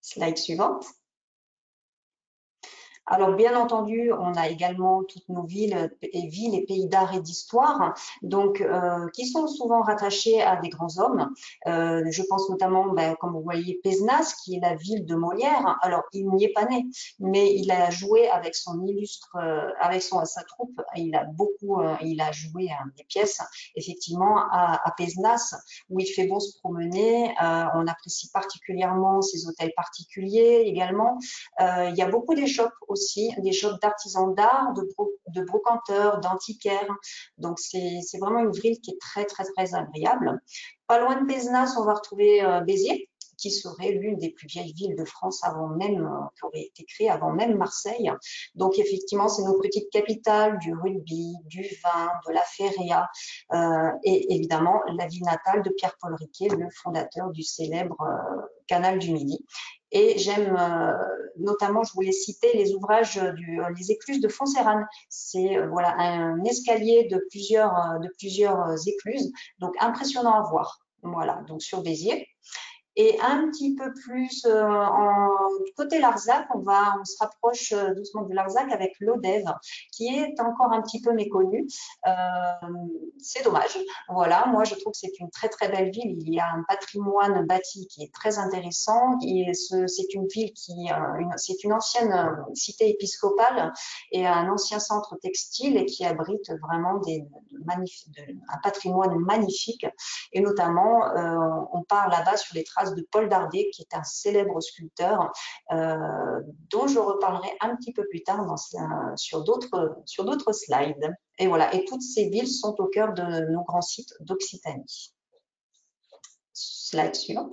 Slide suivante. Alors, bien entendu, on a également toutes nos villes et pays d'art et d'histoire, donc qui sont souvent rattachés à des grands hommes. Je pense notamment, comme vous voyez, Pézenas, qui est la ville de Molière. Alors, il n'y est pas né, mais il a joué avec sa troupe. Il a joué des pièces, effectivement, à Pézenas, où il fait bon se promener. On apprécie particulièrement ses hôtels particuliers également. Il y a beaucoup d'échoppes aussi, des shops d'artisans d'art, de brocanteurs, d'antiquaires. Donc, c'est vraiment une ville qui est très, très, très agréable. Pas loin de Pézenas, on va retrouver Béziers, qui serait l'une des plus vieilles villes de France qui aurait été créée avant même Marseille. Donc, effectivement, c'est nos petites capitales du rugby, du vin, de la feria, et évidemment, la ville natale de Pierre-Paul Riquet, le fondateur du célèbre Canal du Midi. Et j'aime notamment, je voulais citer les ouvrages les écluses de Foncéranes. C'est voilà, un escalier de plusieurs écluses, donc impressionnant à voir. Voilà, donc sur Béziers. Et un petit peu plus du côté Larzac, on se rapproche doucement de Larzac avec Lodève, qui est encore un petit peu méconnu. C'est dommage. Voilà, moi je trouve que c'est une très très belle ville. Il y a un patrimoine bâti qui est très intéressant. C'est une ville c'est une ancienne cité épiscopale et un ancien centre textile et qui abrite vraiment un patrimoine magnifique. Et notamment, on part là-bas sur les traces de Paul Dardet, qui est un célèbre sculpteur dont je reparlerai un petit peu plus tard sur d'autres slides. Et voilà, et toutes ces villes sont au cœur de nos grands sites d'Occitanie. Slide suivant.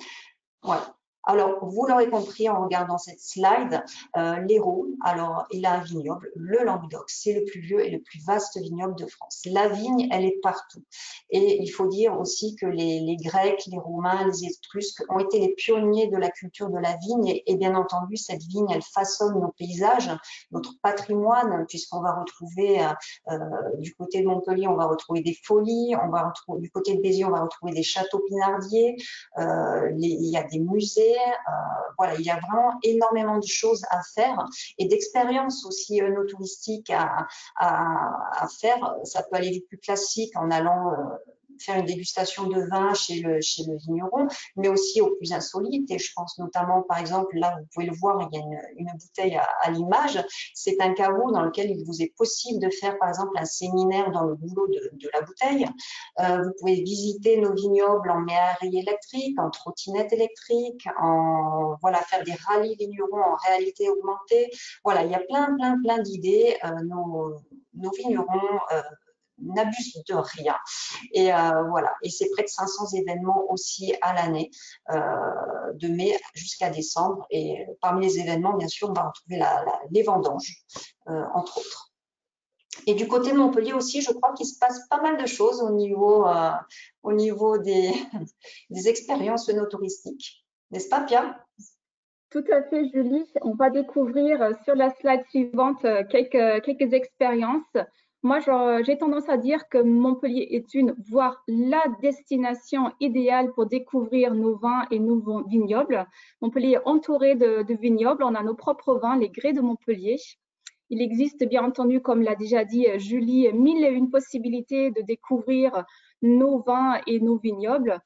Voilà. Alors, vous l'aurez compris en regardant cette slide, l'Hérault, alors il a un vignoble, le Languedoc, c'est le plus vieux et le plus vaste vignoble de France. La vigne, elle est partout. Et il faut dire aussi que les Grecs, les Romains, les Étrusques ont été les pionniers de la culture de la vigne. Et bien entendu, cette vigne, elle façonne nos paysages, notre patrimoine, puisqu'on va retrouver du côté de Montpellier, on va retrouver des folies, du côté de Béziers, on va retrouver des châteaux pinardiers, il y a des musées. Voilà, il y a vraiment énormément de choses à faire et d'expériences aussi no touristiques à faire. Ça peut aller du plus classique en allant faire une dégustation de vin chez le vigneron, mais aussi aux plus insolites. Et je pense notamment, par exemple, là, vous pouvez le voir, il y a une bouteille à l'image. C'est un caveau dans lequel il vous est possible de faire, par exemple, un séminaire dans le goulot de la bouteille. Vous pouvez visiter nos vignobles en méhari électrique, en trottinette électrique, voilà, faire des rallyes vignerons en réalité augmentée. Voilà, il y a plein d'idées. Nos vignerons n'abusent de rien. Et voilà, et c'est près de 500 événements aussi à l'année, de mai jusqu'à décembre. Et parmi les événements, bien sûr, on va retrouver les vendanges, entre autres. Et du côté de Montpellier aussi, je crois qu'il se passe pas mal de choses au niveau des expériences no-touristiques. N'est-ce pas, Pia? Tout à fait, Julie. On va découvrir sur la slide suivante quelques expériences. Moi, j'ai tendance à dire que Montpellier est voire la destination idéale pour découvrir nos vins et nos vignobles. Montpellier est entouré de vignobles. On a nos propres vins, les grès de Montpellier. Il existe bien entendu, comme l'a déjà dit Julie, 1001 possibilités de découvrir nos vins et nos vignobles.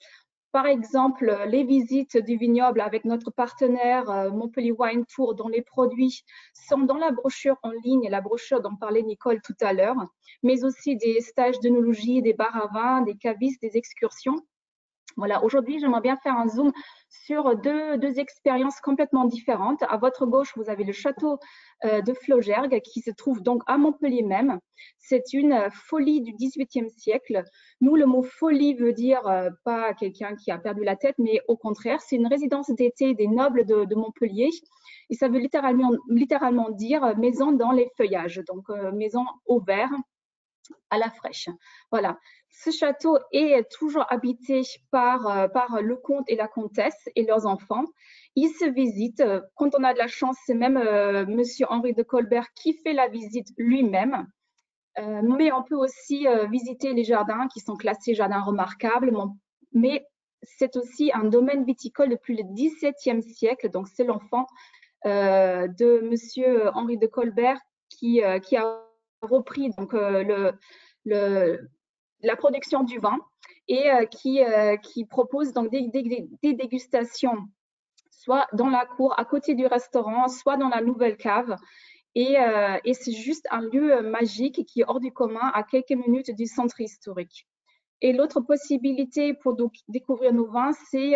Par exemple, les visites du vignoble avec notre partenaire Montpellier Wine Tour, dont les produits sont dans la brochure en ligne, la brochure dont parlait Nicole tout à l'heure, mais aussi des stages d'œnologie, des bars à vin, des cavistes, des excursions. Voilà, aujourd'hui, j'aimerais bien faire un zoom sur deux expériences complètement différentes. À votre gauche, vous avez le château de Flaugergue qui se trouve donc à Montpellier même. C'est une folie du XVIIIe siècle. Nous, le mot folie veut dire pas quelqu'un qui a perdu la tête, mais au contraire, c'est une résidence d'été des nobles de Montpellier. Et ça veut littéralement dire maison dans les feuillages, donc maison au vert, à la fraîche. Voilà. Ce château est toujours habité par le comte et la comtesse et leurs enfants. Ils se visitent. Quand on a de la chance, c'est même Monsieur Henri de Colbert qui fait la visite lui-même. Mais on peut aussi visiter les jardins qui sont classés jardins remarquables. Mais c'est aussi un domaine viticole depuis le XVIIe siècle. Donc, c'est l'enfant de Monsieur Henri de Colbert qui a repris donc, la production du vin et qui propose donc des dégustations, soit dans la cour à côté du restaurant, soit dans la nouvelle cave. Et c'est juste un lieu magique qui est hors du commun à quelques minutes du centre historique. Et l'autre possibilité pour découvrir nos vins, c'est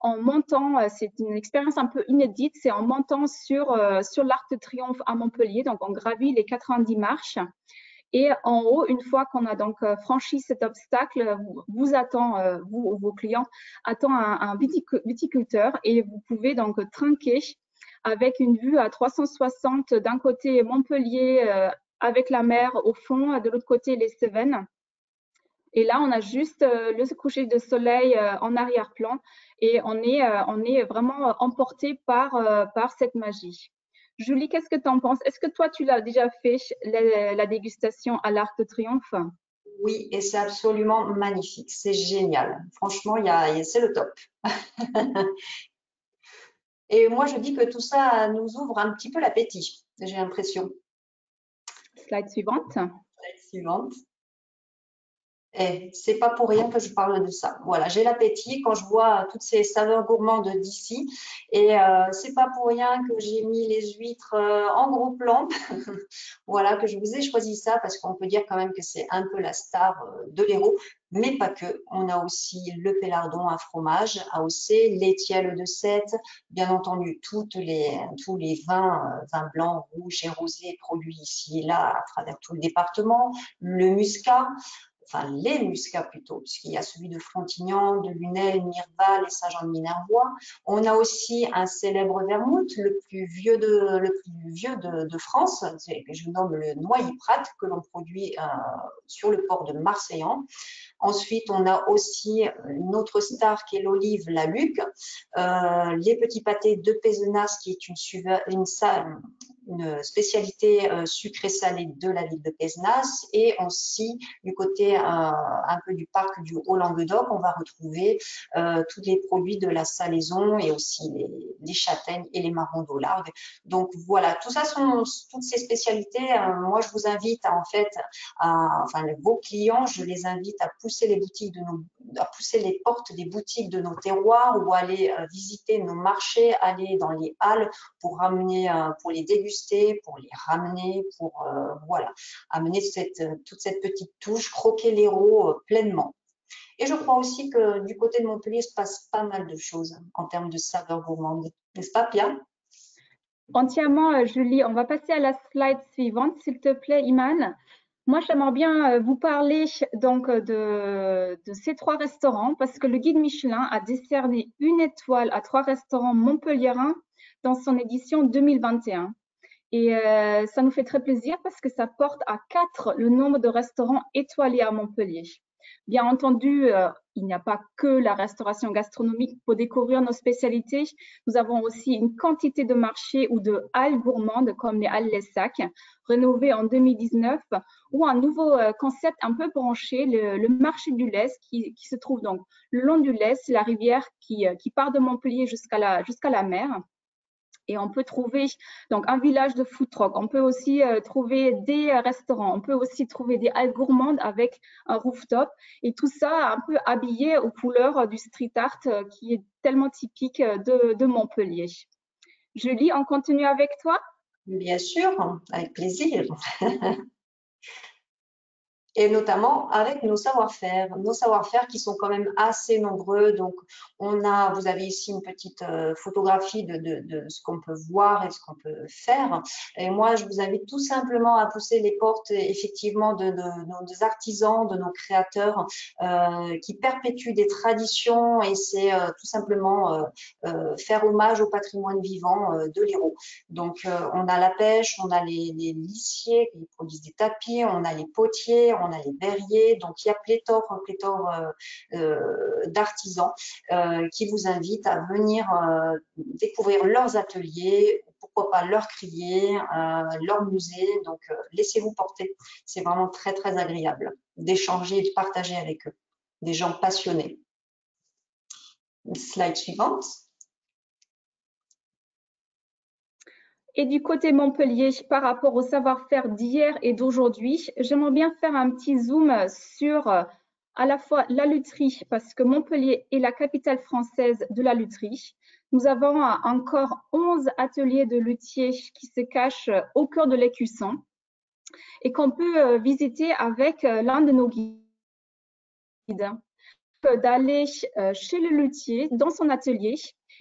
en montant, c'est une expérience un peu inédite, c'est en montant sur l'Arc de Triomphe à Montpellier. Donc, on gravit les 90 marches. Et en haut, une fois qu'on a donc franchi cet obstacle, vos clients attendent un viticulteur et vous pouvez donc trinquer avec une vue à 360 d'un côté Montpellier avec la mer au fond, de l'autre côté les Cévennes. Et là, on a juste le coucher de soleil en arrière-plan et on est vraiment emporté par cette magie. Julie, qu'est-ce que tu en penses? Est-ce que toi, tu l'as déjà fait, la dégustation à l'Arc de Triomphe? Oui, et c'est absolument magnifique. C'est génial. Franchement, c'est le top. Et moi, je dis que tout ça nous ouvre un petit peu l'appétit, j'ai l'impression. Slide suivante. Slide suivante. Et c'est pas pour rien que je parle de ça. Voilà, j'ai l'appétit quand je vois toutes ces saveurs gourmandes d'ici. Et c'est pas pour rien que j'ai mis les huîtres en gros plan. Voilà, que je vous ai choisi ça parce qu'on peut dire quand même que c'est un peu la star de l'Hérault, mais pas que. On a aussi le pélardon, un fromage AOC, les tielles de Sète, bien entendu tous les vins blancs, rouges et rosés produits ici et là à travers tout le département, le muscat. Enfin, les muscats plutôt, puisqu'il y a celui de Frontignan, de Lunel, Mirval et Saint-Jean-de-Minervois. On a aussi un célèbre vermouth, le plus vieux de France, que je nomme le Noilly-Prat, que l'on produit sur le port de Marseillan. Ensuite, on a aussi une autre star qui est l'olive La Luc, les petits pâtés de Pézenas, qui est une spécialité sucrée-salée de la ville de Pézenas, et aussi du côté un peu du parc du Haut-Languedoc, on va retrouver tous les produits de la salaison et aussi les châtaignes et les marrons d'Aulargue. Donc voilà, tout ça sont toutes ces spécialités. Moi, je vous invite vos clients, je les invite à pousser les portes des boutiques de nos terroirs ou aller visiter nos marchés, aller dans les halles pour les déguster, pour les ramener, pour amener toute cette petite touche, croquer l'Hérault pleinement. Et je crois aussi que du côté de Montpellier, il se passe pas mal de choses en termes de saveurs gourmandes. N'est-ce pas, Pia? Entièrement, Julie. On va passer à la slide suivante, s'il te plaît, Iman. Moi, j'aimerais bien vous parler donc de ces 3 restaurants parce que le guide Michelin a décerné une étoile à 3 restaurants montpelliérains dans son édition 2021. Et ça nous fait très plaisir parce que ça porte à 4 le nombre de restaurants étoilés à Montpellier. Bien entendu, il n'y a pas que la restauration gastronomique pour découvrir nos spécialités. Nous avons aussi une quantité de marchés ou de halles gourmandes comme les halles Les Sacs, rénovées en 2019, ou un nouveau concept un peu branché, le marché du Lez qui se trouve donc le long du Lez, c'est la rivière qui part de Montpellier jusqu'à la mer. Et on peut trouver donc un village de food truck. On peut aussi trouver des restaurants. On peut aussi trouver des halles gourmandes avec un rooftop. Et tout ça un peu habillé aux couleurs du street art qui est tellement typique de Montpellier. Julie, on continue avec toi? Bien sûr, avec plaisir. Et notamment avec nos savoir-faire qui sont quand même assez nombreux. Donc, vous avez ici une petite photographie de ce qu'on peut voir et ce qu'on peut faire. Et moi, je vous invite tout simplement à pousser les portes, effectivement, de nos artisans, de nos créateurs qui perpétuent des traditions. Et c'est tout simplement faire hommage au patrimoine vivant de l'Hérault. Donc, on a la pêche, on a les lissiers qui produisent des tapis, on a les potiers, on a les verriers. Donc, il y a pléthore d'artisans qui vous invitent à venir découvrir leurs ateliers, pourquoi pas leur crier, leur musée. Donc, laissez-vous porter. C'est vraiment très, très agréable d'échanger et de partager avec eux, des gens passionnés. Slide suivante. Et du côté Montpellier, par rapport au savoir-faire d'hier et d'aujourd'hui, j'aimerais bien faire un petit zoom sur à la fois la lutherie, parce que Montpellier est la capitale française de la lutherie. Nous avons encore 11 ateliers de luthiers qui se cachent au cœur de l'Écusson et qu'on peut visiter avec l'un de nos guides. D'aller chez le luthier, dans son atelier,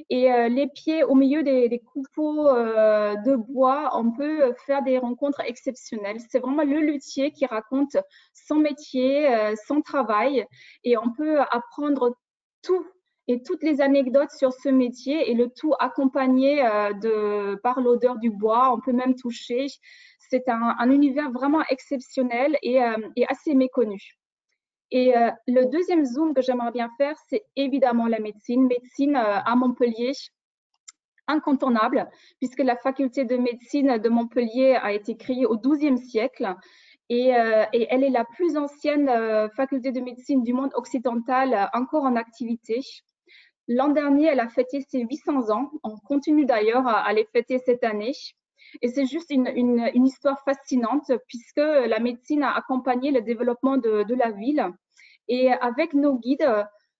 et les pieds au milieu des coupeaux de bois, on peut faire des rencontres exceptionnelles. C'est vraiment le luthier qui raconte son métier, son travail, et on peut apprendre tout et toutes les anecdotes sur ce métier, et le tout accompagné par l'odeur du bois. On peut même toucher. C'est un univers vraiment exceptionnel et assez méconnu. Et le deuxième zoom que j'aimerais bien faire, c'est évidemment la médecine. Médecine à Montpellier, incontournable, puisque la faculté de médecine de Montpellier a été créée au XIIe siècle. Et elle est la plus ancienne faculté de médecine du monde occidental encore en activité. L'an dernier, elle a fêté ses 800 ans. On continue d'ailleurs à les fêter cette année. Et c'est juste une histoire fascinante puisque la médecine a accompagné le développement de la ville. Et avec nos guides,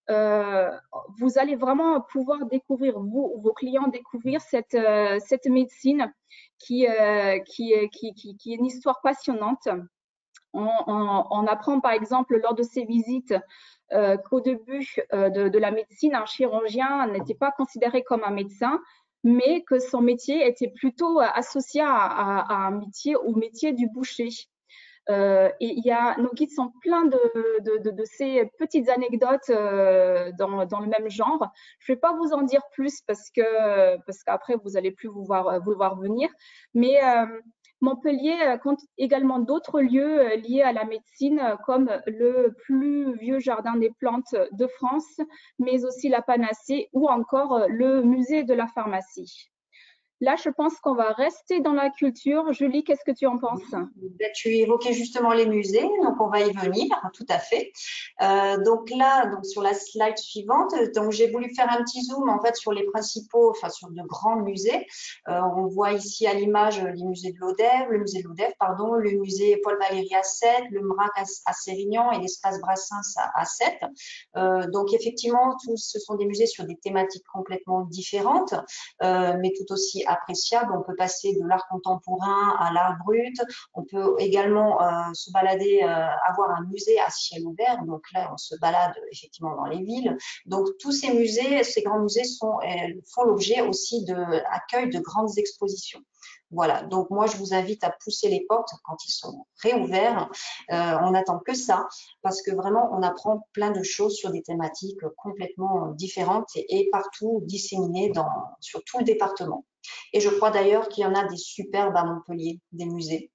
vous allez vraiment pouvoir découvrir, vous ou vos clients, découvrir cette médecine qui est une histoire passionnante. On apprend par exemple lors de ces visites qu'au début de la médecine, un chirurgien n'était pas considéré comme un médecin, mais que son métier était plutôt associé à un métier, au métier du boucher. Et nos guides sont pleins de ces petites anecdotes dans le même genre. Je ne vais pas vous en dire plus parce qu'après, vous n'allez plus vouloir venir. Mais Montpellier compte également d'autres lieux liés à la médecine, comme le plus vieux jardin des plantes de France, mais aussi la Panacée ou encore le musée de la pharmacie. Là, je pense qu'on va rester dans la culture. Julie, qu'est-ce que tu en penses? Tu évoquais justement les musées, donc on va y venir, tout à fait. Donc là, sur la slide suivante, donc j'ai voulu faire un petit zoom en fait sur les principaux, enfin sur de grands musées. On voit ici à l'image les musées de l'Odève, le musée de l'Odève, pardon, le musée Paul Valéry à Sète, le MRAC à Sérignan et l'espace Brassens à Sète. Donc effectivement, tous ce sont des musées sur des thématiques complètement différentes, mais tout aussi appréciables. On peut passer de l'art contemporain à l'art brut. On peut également se balader, avoir un musée à ciel ouvert. Donc là, on se balade effectivement dans les villes. Donc tous ces musées, ces grands musées font l'objet aussi d'accueil de grandes expositions. Voilà, donc moi je vous invite à pousser les portes quand ils sont réouverts. On n'attend que ça parce que vraiment on apprend plein de choses sur des thématiques complètement différentes et partout disséminées sur tout le département. Et je crois d'ailleurs qu'il y en a des superbes à Montpellier, des musées.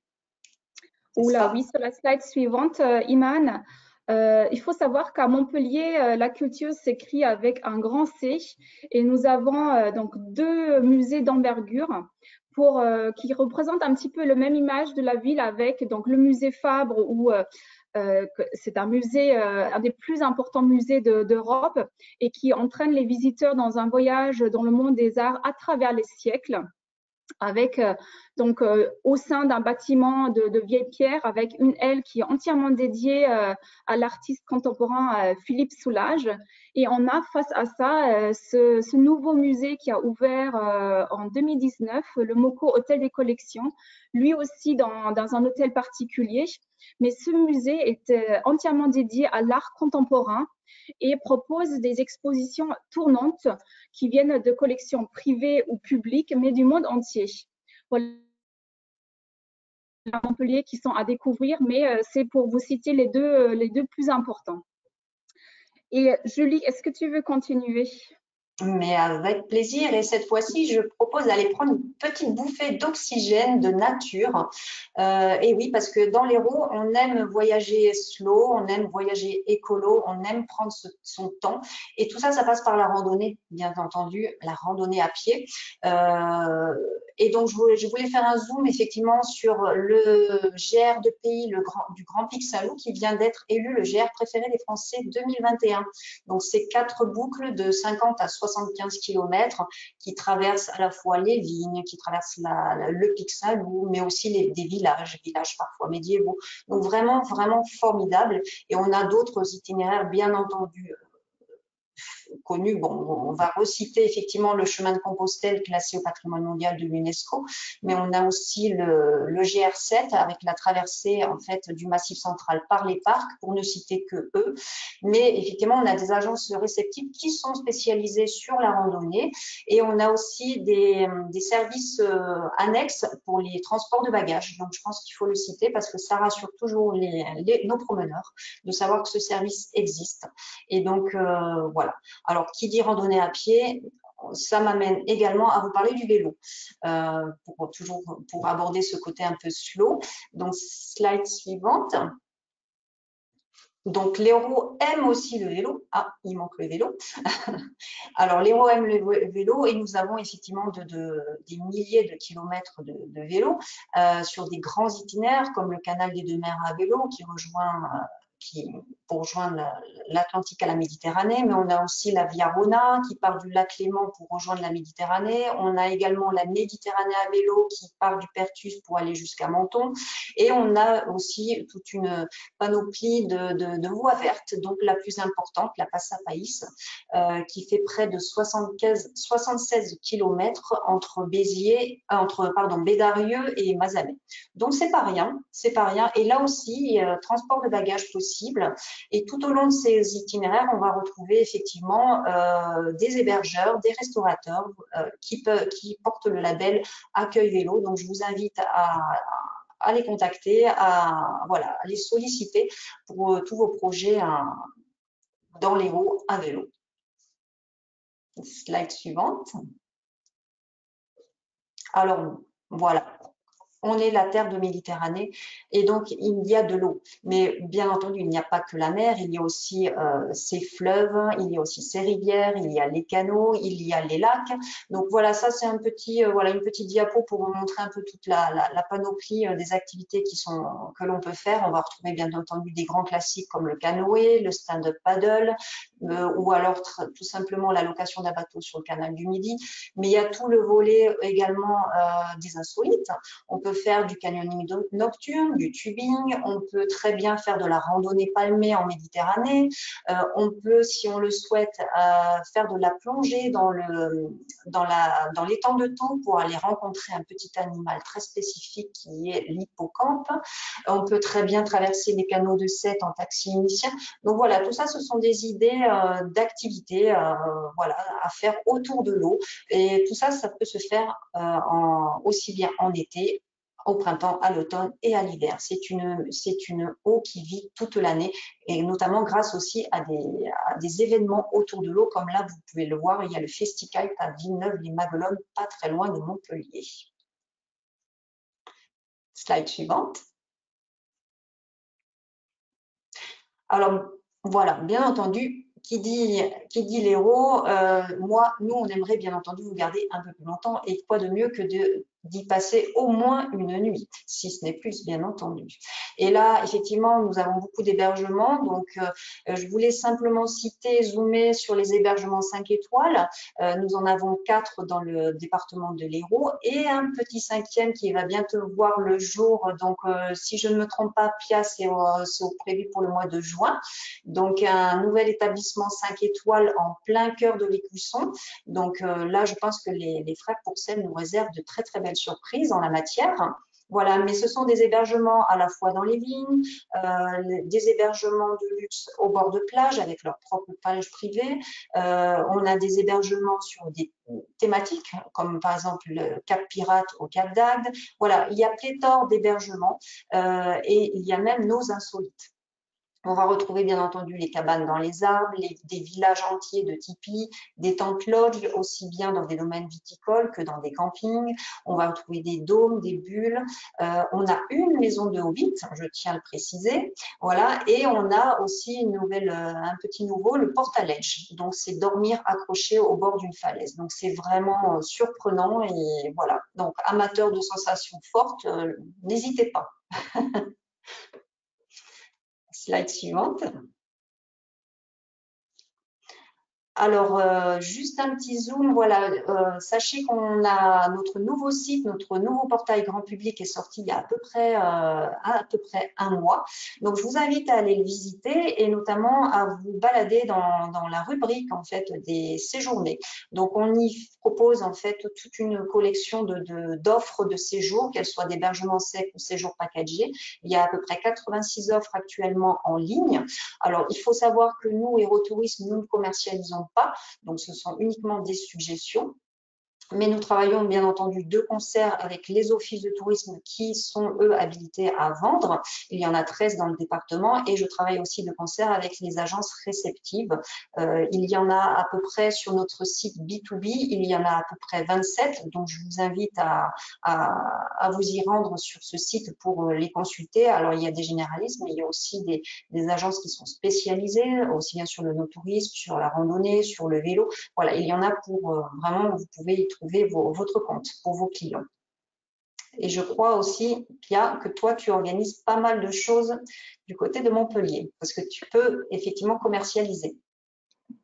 Oula, oui, sur la slide suivante, Iman, il faut savoir qu'à Montpellier, la culture s'écrit avec un grand C et nous avons donc 2 musées d'envergure qui représentent un petit peu la même image de la ville avec donc le musée Fabre où c'est un musée, un des plus importants musées d'Europe et qui entraîne les visiteurs dans un voyage dans le monde des arts à travers les siècles, avec donc au sein d'un bâtiment de vieille pierre avec une aile qui est entièrement dédiée à l'artiste contemporain Philippe Soulages. Et on a face à ça ce nouveau musée qui a ouvert en 2019, le Moco Hôtel des Collections, lui aussi dans un hôtel particulier. Mais ce musée est entièrement dédié à l'art contemporain et propose des expositions tournantes qui viennent de collections privées ou publiques, mais du monde entier. Voilà, à Montpellier qui sont à découvrir, mais c'est pour vous citer les deux plus importants. Et Julie, est-ce que tu veux continuer? Mais avec plaisir. Et cette fois-ci, je propose d'aller prendre une petite bouffée d'oxygène de nature. Et oui, parce que dans l'Hérault, on aime voyager slow, on aime voyager écolo, on aime prendre son temps. Et tout ça, ça passe par la randonnée, bien entendu, la randonnée à pied. Et donc, je voulais faire un zoom effectivement sur le GR de pays du Grand Pic Saint-Loup qui vient d'être élu le GR préféré des Français 2021. Donc, c'est 4 boucles de 50 à 75 km qui traversent à la fois les vignes, qui traversent le Pic Saint-Loup, mais aussi des villages parfois médiévaux. Donc, vraiment, vraiment formidable. Et on a d'autres itinéraires, bien entendu, connu. Bon, on va reciter effectivement le chemin de Compostelle classé au patrimoine mondial de l'UNESCO, mais on a aussi le GR7 avec la traversée en fait du Massif central par les parcs, pour ne citer que eux. Mais effectivement, on a des agences réceptives qui sont spécialisées sur la randonnée et on a aussi des services annexes pour les transports de bagages. Donc, je pense qu'il faut le citer parce que ça rassure toujours nos promeneurs de savoir que ce service existe. Et donc, voilà. Alors, qui dit randonnée à pied, ça m'amène également à vous parler du vélo, pour aborder ce côté un peu slow. Donc, slide suivante. Donc, l'Hérault aime aussi le vélo. Ah, il manque le vélo. Alors, l'Hérault aime le vélo et nous avons effectivement des milliers de kilomètres de vélo sur des grands itinéraires comme le canal des Deux Mers à vélo pour rejoindre l'Atlantique à la Méditerranée, mais on a aussi la Via Rona qui part du lac Léman pour rejoindre la Méditerranée. On a également la Méditerranée à vélo qui part du Perthus pour aller jusqu'à Menton. Et on a aussi toute une panoplie de voies vertes, donc la plus importante, la Passapaïs, qui fait près de 76 km entre Bédarieux et Mazamet. Donc c'est pas rien, c'est pas rien. Et là aussi, transport de bagages possible. Et tout au long de ces itinéraires, on va retrouver effectivement des hébergeurs, des restaurateurs qui portent le label Accueil Vélo. Donc je vous invite à les contacter, à les solliciter pour tous vos projets dans l'Hérault à vélo. Slide suivante. Alors, voilà. On est la terre de Méditerranée et donc il y a de l'eau. Mais bien entendu, il n'y a pas que la mer, il y a aussi ces fleuves, il y a aussi ces rivières, il y a les canaux, il y a les lacs. Donc voilà, ça c'est une petite diapo pour vous montrer un peu toute la panoplie des activités que l'on peut faire. On va retrouver bien entendu des grands classiques comme le canoë, le stand-up paddle ou alors tout simplement la location d'un bateau sur le canal du Midi. Mais il y a tout le volet également des insolites. On peut faire du canyoning nocturne, du tubing, on peut très bien faire de la randonnée palmée en Méditerranée, on peut, si on le souhaite, faire de la plongée dans l'étang de Thon pour aller rencontrer un petit animal très spécifique qui est l'hippocampe. On peut très bien traverser les canaux de Sète en taxi initien. Donc voilà, tout ça, ce sont des idées d'activités à faire autour de l'eau. Et tout ça, ça peut se faire aussi bien en été, au printemps, à l'automne et à l'hiver. C'est une eau qui vit toute l'année et notamment grâce aussi à des événements autour de l'eau, comme là, vous pouvez le voir, il y a le Festikite à Villeneuve-les-Maguelones, pas très loin de Montpellier. Slide suivante. Alors, voilà, bien entendu, qui dit l'Hérault, nous, on aimerait bien entendu vous garder un peu plus longtemps et quoi de mieux que d'y passer au moins une nuit, si ce n'est plus, bien entendu. Et là, effectivement, nous avons beaucoup d'hébergements, donc je voulais simplement zoomer sur les hébergements 5 étoiles. Nous en avons 4 dans le département de l'Hérault et un petit 5e qui va bientôt voir le jour. Donc, si je ne me trompe pas, Pia, c'est prévu pour le mois de juin. Donc, un nouvel établissement 5 étoiles en plein cœur de l'Écusson. Donc là, je pense que les frères Pourcel nous réservent de très, très belles surprises en la matière. Voilà, mais ce sont des hébergements à la fois dans les vignes, des hébergements de luxe au bord de plage avec leur propre plage privée. On a des hébergements sur des thématiques, comme par exemple le Cap Pirate au Cap d'Agde. Voilà, il y a pléthore d'hébergements et il y a même nos insolites. On va retrouver bien entendu les cabanes dans les arbres, des villages entiers de tipis, des tentes lodges, aussi bien dans des domaines viticoles que dans des campings. On va retrouver des dômes, des bulles. On a une maison de hobbit, je tiens à le préciser. Voilà, et on a aussi un petit nouveau, le portaledge. Donc, c'est dormir accroché au bord d'une falaise. Donc, c'est vraiment surprenant et voilà. Donc, amateurs de sensations fortes, n'hésitez pas. Slide suivante. Alors, juste un petit zoom, voilà, sachez qu'on a notre nouveau site, notre nouveau portail grand public est sorti il y a à peu près un mois. Donc, je vous invite à aller le visiter et notamment à vous balader dans la rubrique en fait des séjournées. Donc, on y propose en fait toute une collection d'offres de séjour, qu'elles soient d'hébergement sec ou séjour packagé. Il y a à peu près 86 offres actuellement en ligne. Alors, il faut savoir que nous, Hérotourisme, nous ne commercialisons pas, donc ce sont uniquement des suggestions. Mais nous travaillons bien entendu de concert avec les offices de tourisme qui sont, eux, habilités à vendre. Il y en a 13 dans le département et je travaille aussi de concert avec les agences réceptives. Il y en a à peu près sur notre site B2B, il y en a à peu près 27, donc je vous invite à vous y rendre sur ce site pour les consulter. Alors, il y a des généralistes, mais il y a aussi des agences qui sont spécialisées, aussi bien sur le no-tourisme, sur la randonnée, sur le vélo. Voilà, il y en a pour vraiment, vous pouvez y trouver votre compte pour vos clients. Et je crois aussi, Pia, que toi, tu organises pas mal de choses du côté de Montpellier, parce que tu peux effectivement commercialiser.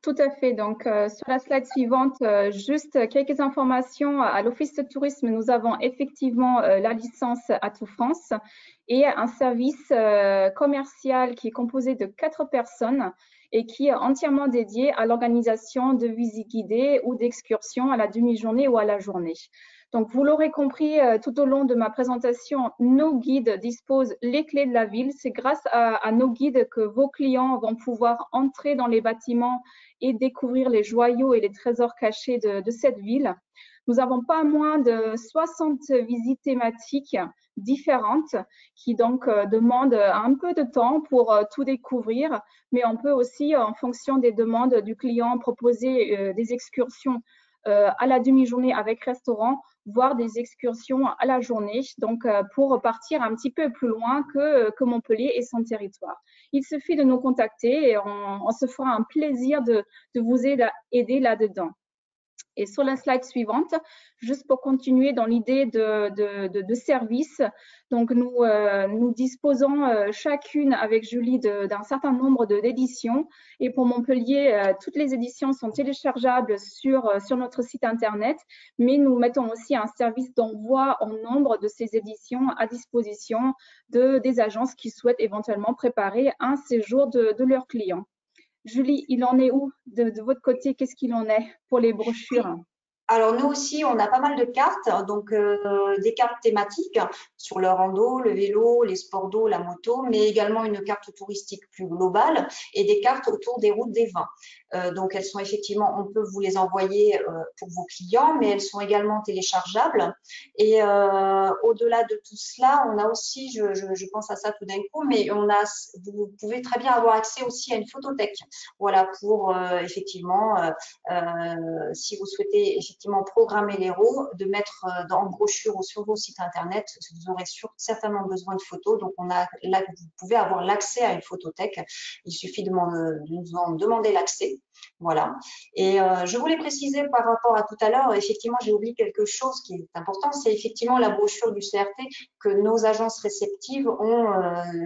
Tout à fait. Donc, sur la slide suivante, juste quelques informations. À l'Office de tourisme, nous avons effectivement la licence Atout France et un service commercial qui est composé de 4 personnes et qui est entièrement dédié à l'organisation de visites guidées ou d'excursions à la demi-journée ou à la journée. Donc, vous l'aurez compris tout au long de ma présentation, nos guides disposent les clés de la ville. C'est grâce à nos guides que vos clients vont pouvoir entrer dans les bâtiments et découvrir les joyaux et les trésors cachés de cette ville. Nous avons pas moins de 60 visites thématiques différentes qui donc demandent un peu de temps pour tout découvrir, mais on peut aussi, en fonction des demandes du client, proposer des excursions à la demi-journée avec restaurant, voire des excursions à la journée, donc pour partir un petit peu plus loin que Montpellier et son territoire. Il suffit de nous contacter et on se fera un plaisir de vous aider là-dedans. Et sur la slide suivante, juste pour continuer dans l'idée de service, donc nous disposons chacune avec Julie d'un certain nombre d'éditions. Et pour Montpellier, toutes les éditions sont téléchargeables sur notre site internet, mais nous mettons aussi un service d'envoi en nombre de ces éditions à disposition des agences qui souhaitent éventuellement préparer un séjour de leurs clients. Julie, il en est où de votre côté? Qu'est-ce qu'il en est pour les brochures? Alors, nous aussi, on a pas mal de cartes, donc des cartes thématiques sur le rando, le vélo, les sports d'eau, la moto, mais également une carte touristique plus globale et des cartes autour des routes des vins. Donc, elles sont effectivement, on peut vous les envoyer pour vos clients, mais elles sont également téléchargeables. Et au-delà de tout cela, on a aussi, je pense à ça tout d'un coup, mais vous pouvez très bien avoir accès aussi à une photothèque. Voilà, pour effectivement, si vous souhaitez effectivement programmer l'héros, de mettre en brochure ou sur vos sites internet, vous aurez certainement besoin de photos. Donc, là, vous pouvez avoir l'accès à une photothèque. Il suffit de nous en demander l'accès. Voilà. Et je voulais préciser par rapport à tout à l'heure, effectivement, j'ai oublié quelque chose qui est important, c'est effectivement la brochure du CRT que nos agences réceptives ont.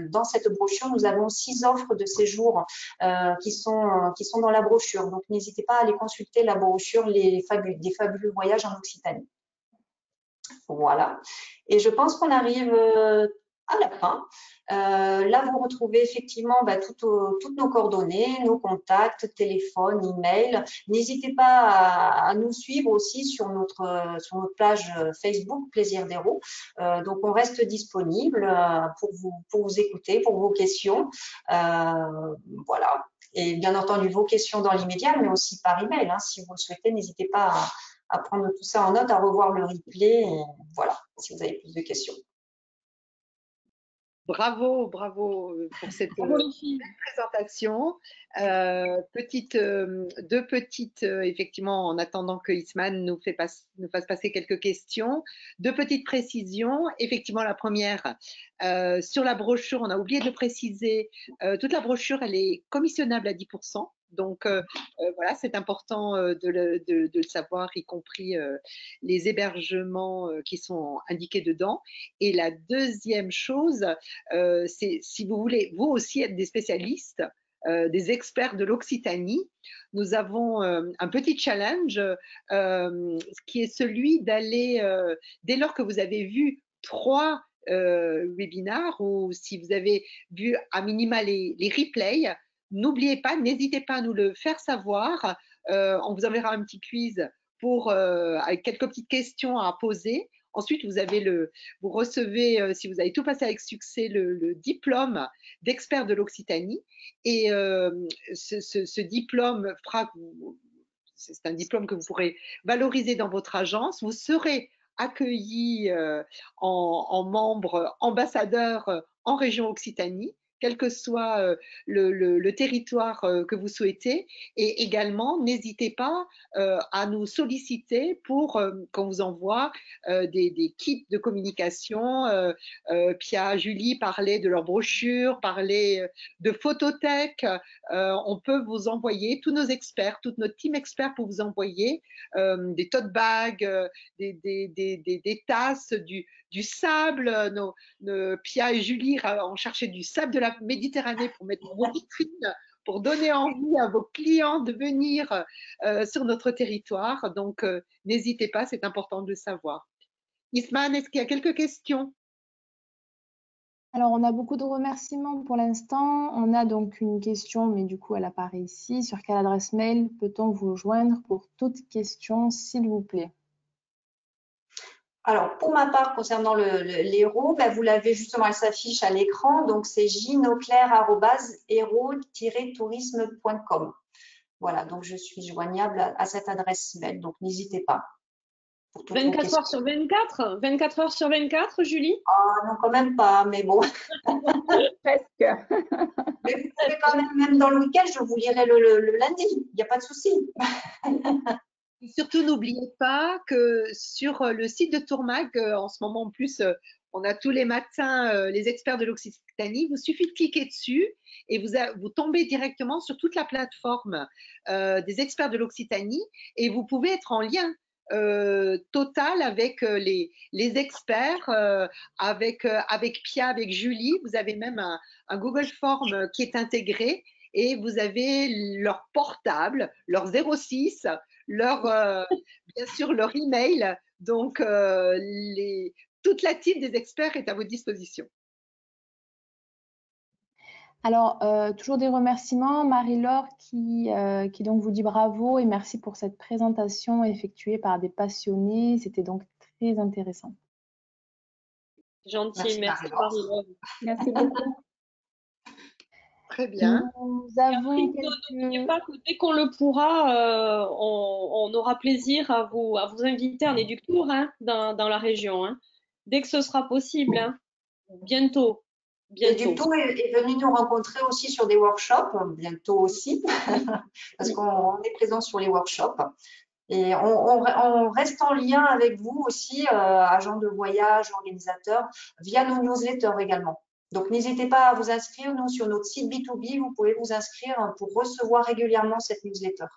Dans cette brochure, nous avons 6 offres de séjour qui sont dans la brochure. Donc, n'hésitez pas à aller consulter la brochure des fabuleux voyages en Occitanie. Voilà. Et je pense qu'on arrive à la fin. Là, vous retrouvez effectivement toutes nos coordonnées, nos contacts, téléphone, email. N'hésitez pas à nous suivre aussi sur notre page Facebook Plaisir d'Héros. Donc, on reste disponible pour vous écouter, pour vos questions. Voilà. Et bien entendu, vos questions dans l'immédiat, mais aussi par email. Hein, si vous le souhaitez, n'hésitez pas à prendre tout ça en note, à revoir le replay. Et voilà, si vous avez plus de questions. Bravo, bravo pour cette présentation. Deux petites, effectivement, en attendant que Isman nous fasse passer quelques questions. 2 petites précisions. Effectivement, la première, sur la brochure, on a oublié de le préciser, toute la brochure, elle est commissionnable à 10%. Donc, voilà, c'est important de le savoir, y compris les hébergements qui sont indiqués dedans. Et la deuxième chose, c'est si vous voulez, vous aussi, être des spécialistes, des experts de l'Occitanie, nous avons un petit challenge qui est celui d'aller, dès lors que vous avez vu 3 webinars ou si vous avez vu à minima les replays, n'oubliez pas, n'hésitez pas à nous le faire savoir. On vous enverra un petit quiz avec quelques petites questions à poser. Ensuite, vous recevez, si vous avez tout passé avec succès, le diplôme d'expert de l'Occitanie. Et ce diplôme fera que vous c'est un diplôme que vous pourrez valoriser dans votre agence. Vous serez accueilli en membre ambassadeur en région Occitanie, quel que soit le territoire que vous souhaitez. Et également, n'hésitez pas à nous solliciter pour qu'on vous envoie des kits de communication. Pia, Julie parlait de leur brochure, parlait de photothèque. On peut vous envoyer, tous nos experts, toute notre team expert pour vous envoyer des tote bags, des tasses, du sable. Pia et Julie ont cherché du sable de la Méditerranée pour mettre dans vos vitrines, pour donner envie à vos clients de venir sur notre territoire. Donc, n'hésitez pas, c'est important de le savoir. Isman, est-ce qu'il y a quelques questions? Alors, on a beaucoup de remerciements pour l'instant. On a donc une question, mais du coup, elle apparaît ici. Sur quelle adresse mail peut-on vous joindre pour toute question, s'il vous plaît? Alors, pour ma part, concernant l'héros, ben, vous l'avez justement, elle s'affiche à l'écran. Donc, c'est ginoclair@héros-tourisme.com. Voilà, donc je suis joignable à cette adresse mail. Donc, n'hésitez pas. 24 heures sur 24? 24 heures sur 24, Julie? Ah non, quand même pas, mais bon. Presque. Mais vous pouvez quand même dans le week-end, je vous lirai le lundi. Il n'y a pas de souci. Et surtout, n'oubliez pas que sur le site de Tourmag, en ce moment en plus, on a tous les matins les experts de l'Occitanie. Il vous suffit de cliquer dessus et vous tombez directement sur toute la plateforme des experts de l'Occitanie et vous pouvez être en lien total avec les experts, avec Pia, avec Julie. Vous avez même un Google Form qui est intégré et vous avez leur portable, leur 06, bien sûr leur email. Donc, toute la team des experts est à votre disposition. Alors, toujours des remerciements. Marie-Laure qui donc vous dit bravo et merci pour cette présentation effectuée par des passionnés. C'était donc très intéressant. Gentil, merci Marie-Laure. Merci beaucoup. Très bien. Nous avons N'oubliez pas que dès qu'on le pourra, on aura plaisir à vous inviter en éductour dans la région. Hein. Dès que ce sera possible, hein. Bientôt. Éductour est venu nous rencontrer aussi sur des workshops, bientôt aussi, parce qu'on est présent sur les workshops. Et on reste en lien avec vous aussi, agents de voyage, organisateurs, via nos newsletters également. Donc, n'hésitez pas à vous inscrire. Nous, sur notre site B2B, vous pouvez vous inscrire pour recevoir régulièrement cette newsletter.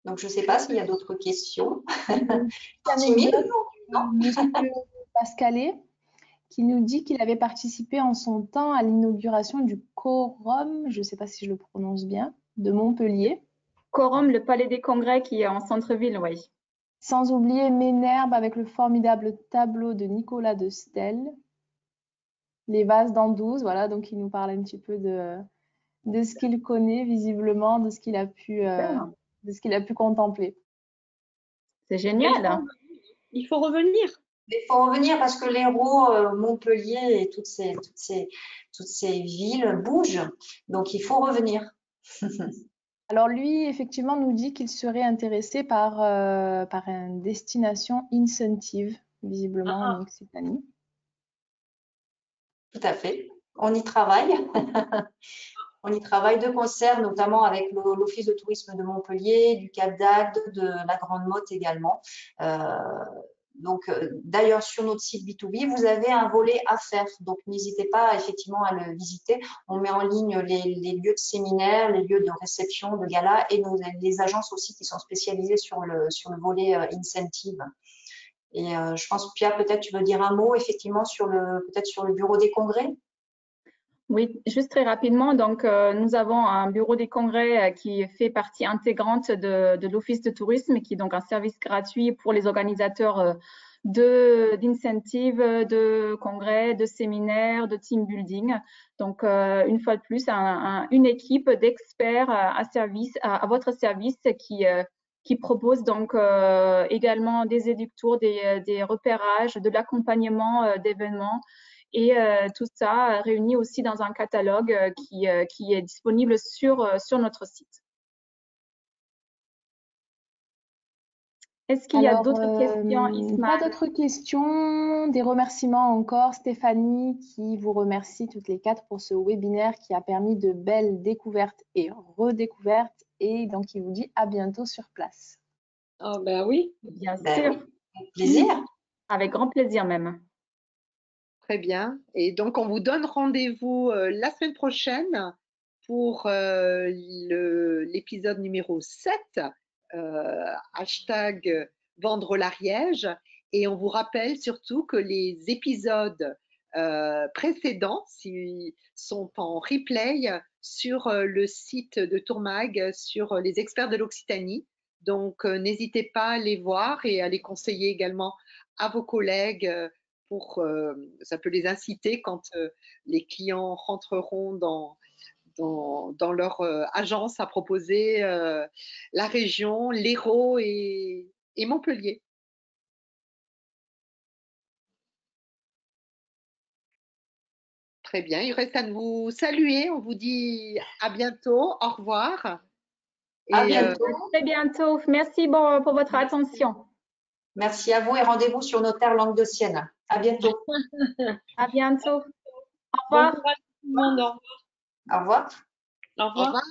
Donc, je ne sais pas s'il y a d'autres questions. Monsieur Pascalet, qui nous dit qu'il avait participé en son temps à l'inauguration du Quorum, je ne sais pas si je le prononce bien, de Montpellier. Quorum, le Palais des Congrès qui est en centre-ville, oui. Sans oublier Ménherbe avec le formidable tableau de Nicolas de Stel. Les vases d'Andouze, voilà, donc il nous parle un petit peu de ce qu'il connaît visiblement, de ce qu'il a pu contempler. C'est génial. Il faut revenir. Il faut revenir parce que l'Hérault, Montpellier et toutes ces villes bougent. Donc, il faut revenir. Alors lui, effectivement, nous dit qu'il serait intéressé par une destination incentive, visiblement en Occitanie. Tout à fait. On y travaille. On y travaille de concert, notamment avec l'Office de tourisme de Montpellier, du Cap d'Agde, de la Grande Motte également. Donc, d'ailleurs, sur notre site B2B, vous avez un volet affaires. Donc, n'hésitez pas effectivement à le visiter. On met en ligne les lieux de séminaire, les lieux de réception, de gala et les agences aussi qui sont spécialisées sur le volet incentive. Et je pense, Pia, peut-être tu veux dire un mot effectivement peut-être sur le bureau des congrès. Oui, juste très rapidement. Donc, nous avons un bureau des congrès qui fait partie intégrante de l'Office de tourisme, qui est donc un service gratuit pour les organisateurs d'incentives, de congrès, de séminaires, de team building. Donc, une fois de plus, une équipe d'experts à votre service qui qui propose donc également des éductours, des repérages, de l'accompagnement d'événements et tout ça réuni aussi dans un catalogue qui est disponible sur notre site. Est-ce qu'il y a d'autres questions, Ismaël? Pas d'autres questions. Des remerciements encore. Stéphanie qui vous remercie toutes les 4 pour ce webinaire qui a permis de belles découvertes et redécouvertes. Et donc, il vous dit à bientôt sur place. Oh, ben oui. Bien sûr. Oui, avec plaisir. Avec grand plaisir même. Très bien. Et donc, on vous donne rendez-vous la semaine prochaine pour l'épisode numéro 7, hashtag Vendre l'Ariège. Et on vous rappelle surtout que les épisodes précédents sont en replay sur le site de Tourmag, sur les experts de l'Occitanie. Donc, n'hésitez pas à les voir et à les conseiller également à vos collègues ça peut les inciter quand les clients rentreront dans leur agence à proposer la région, l'Hérault et Montpellier. Très bien, il reste à vous saluer. On vous dit à bientôt, au revoir. À bientôt. À très bientôt. Merci pour votre attention. Merci à vous et rendez-vous sur nos terres languedociennes. À bientôt. À bientôt. Au revoir. Bon courage tout le monde. Au revoir. Au revoir. Au revoir.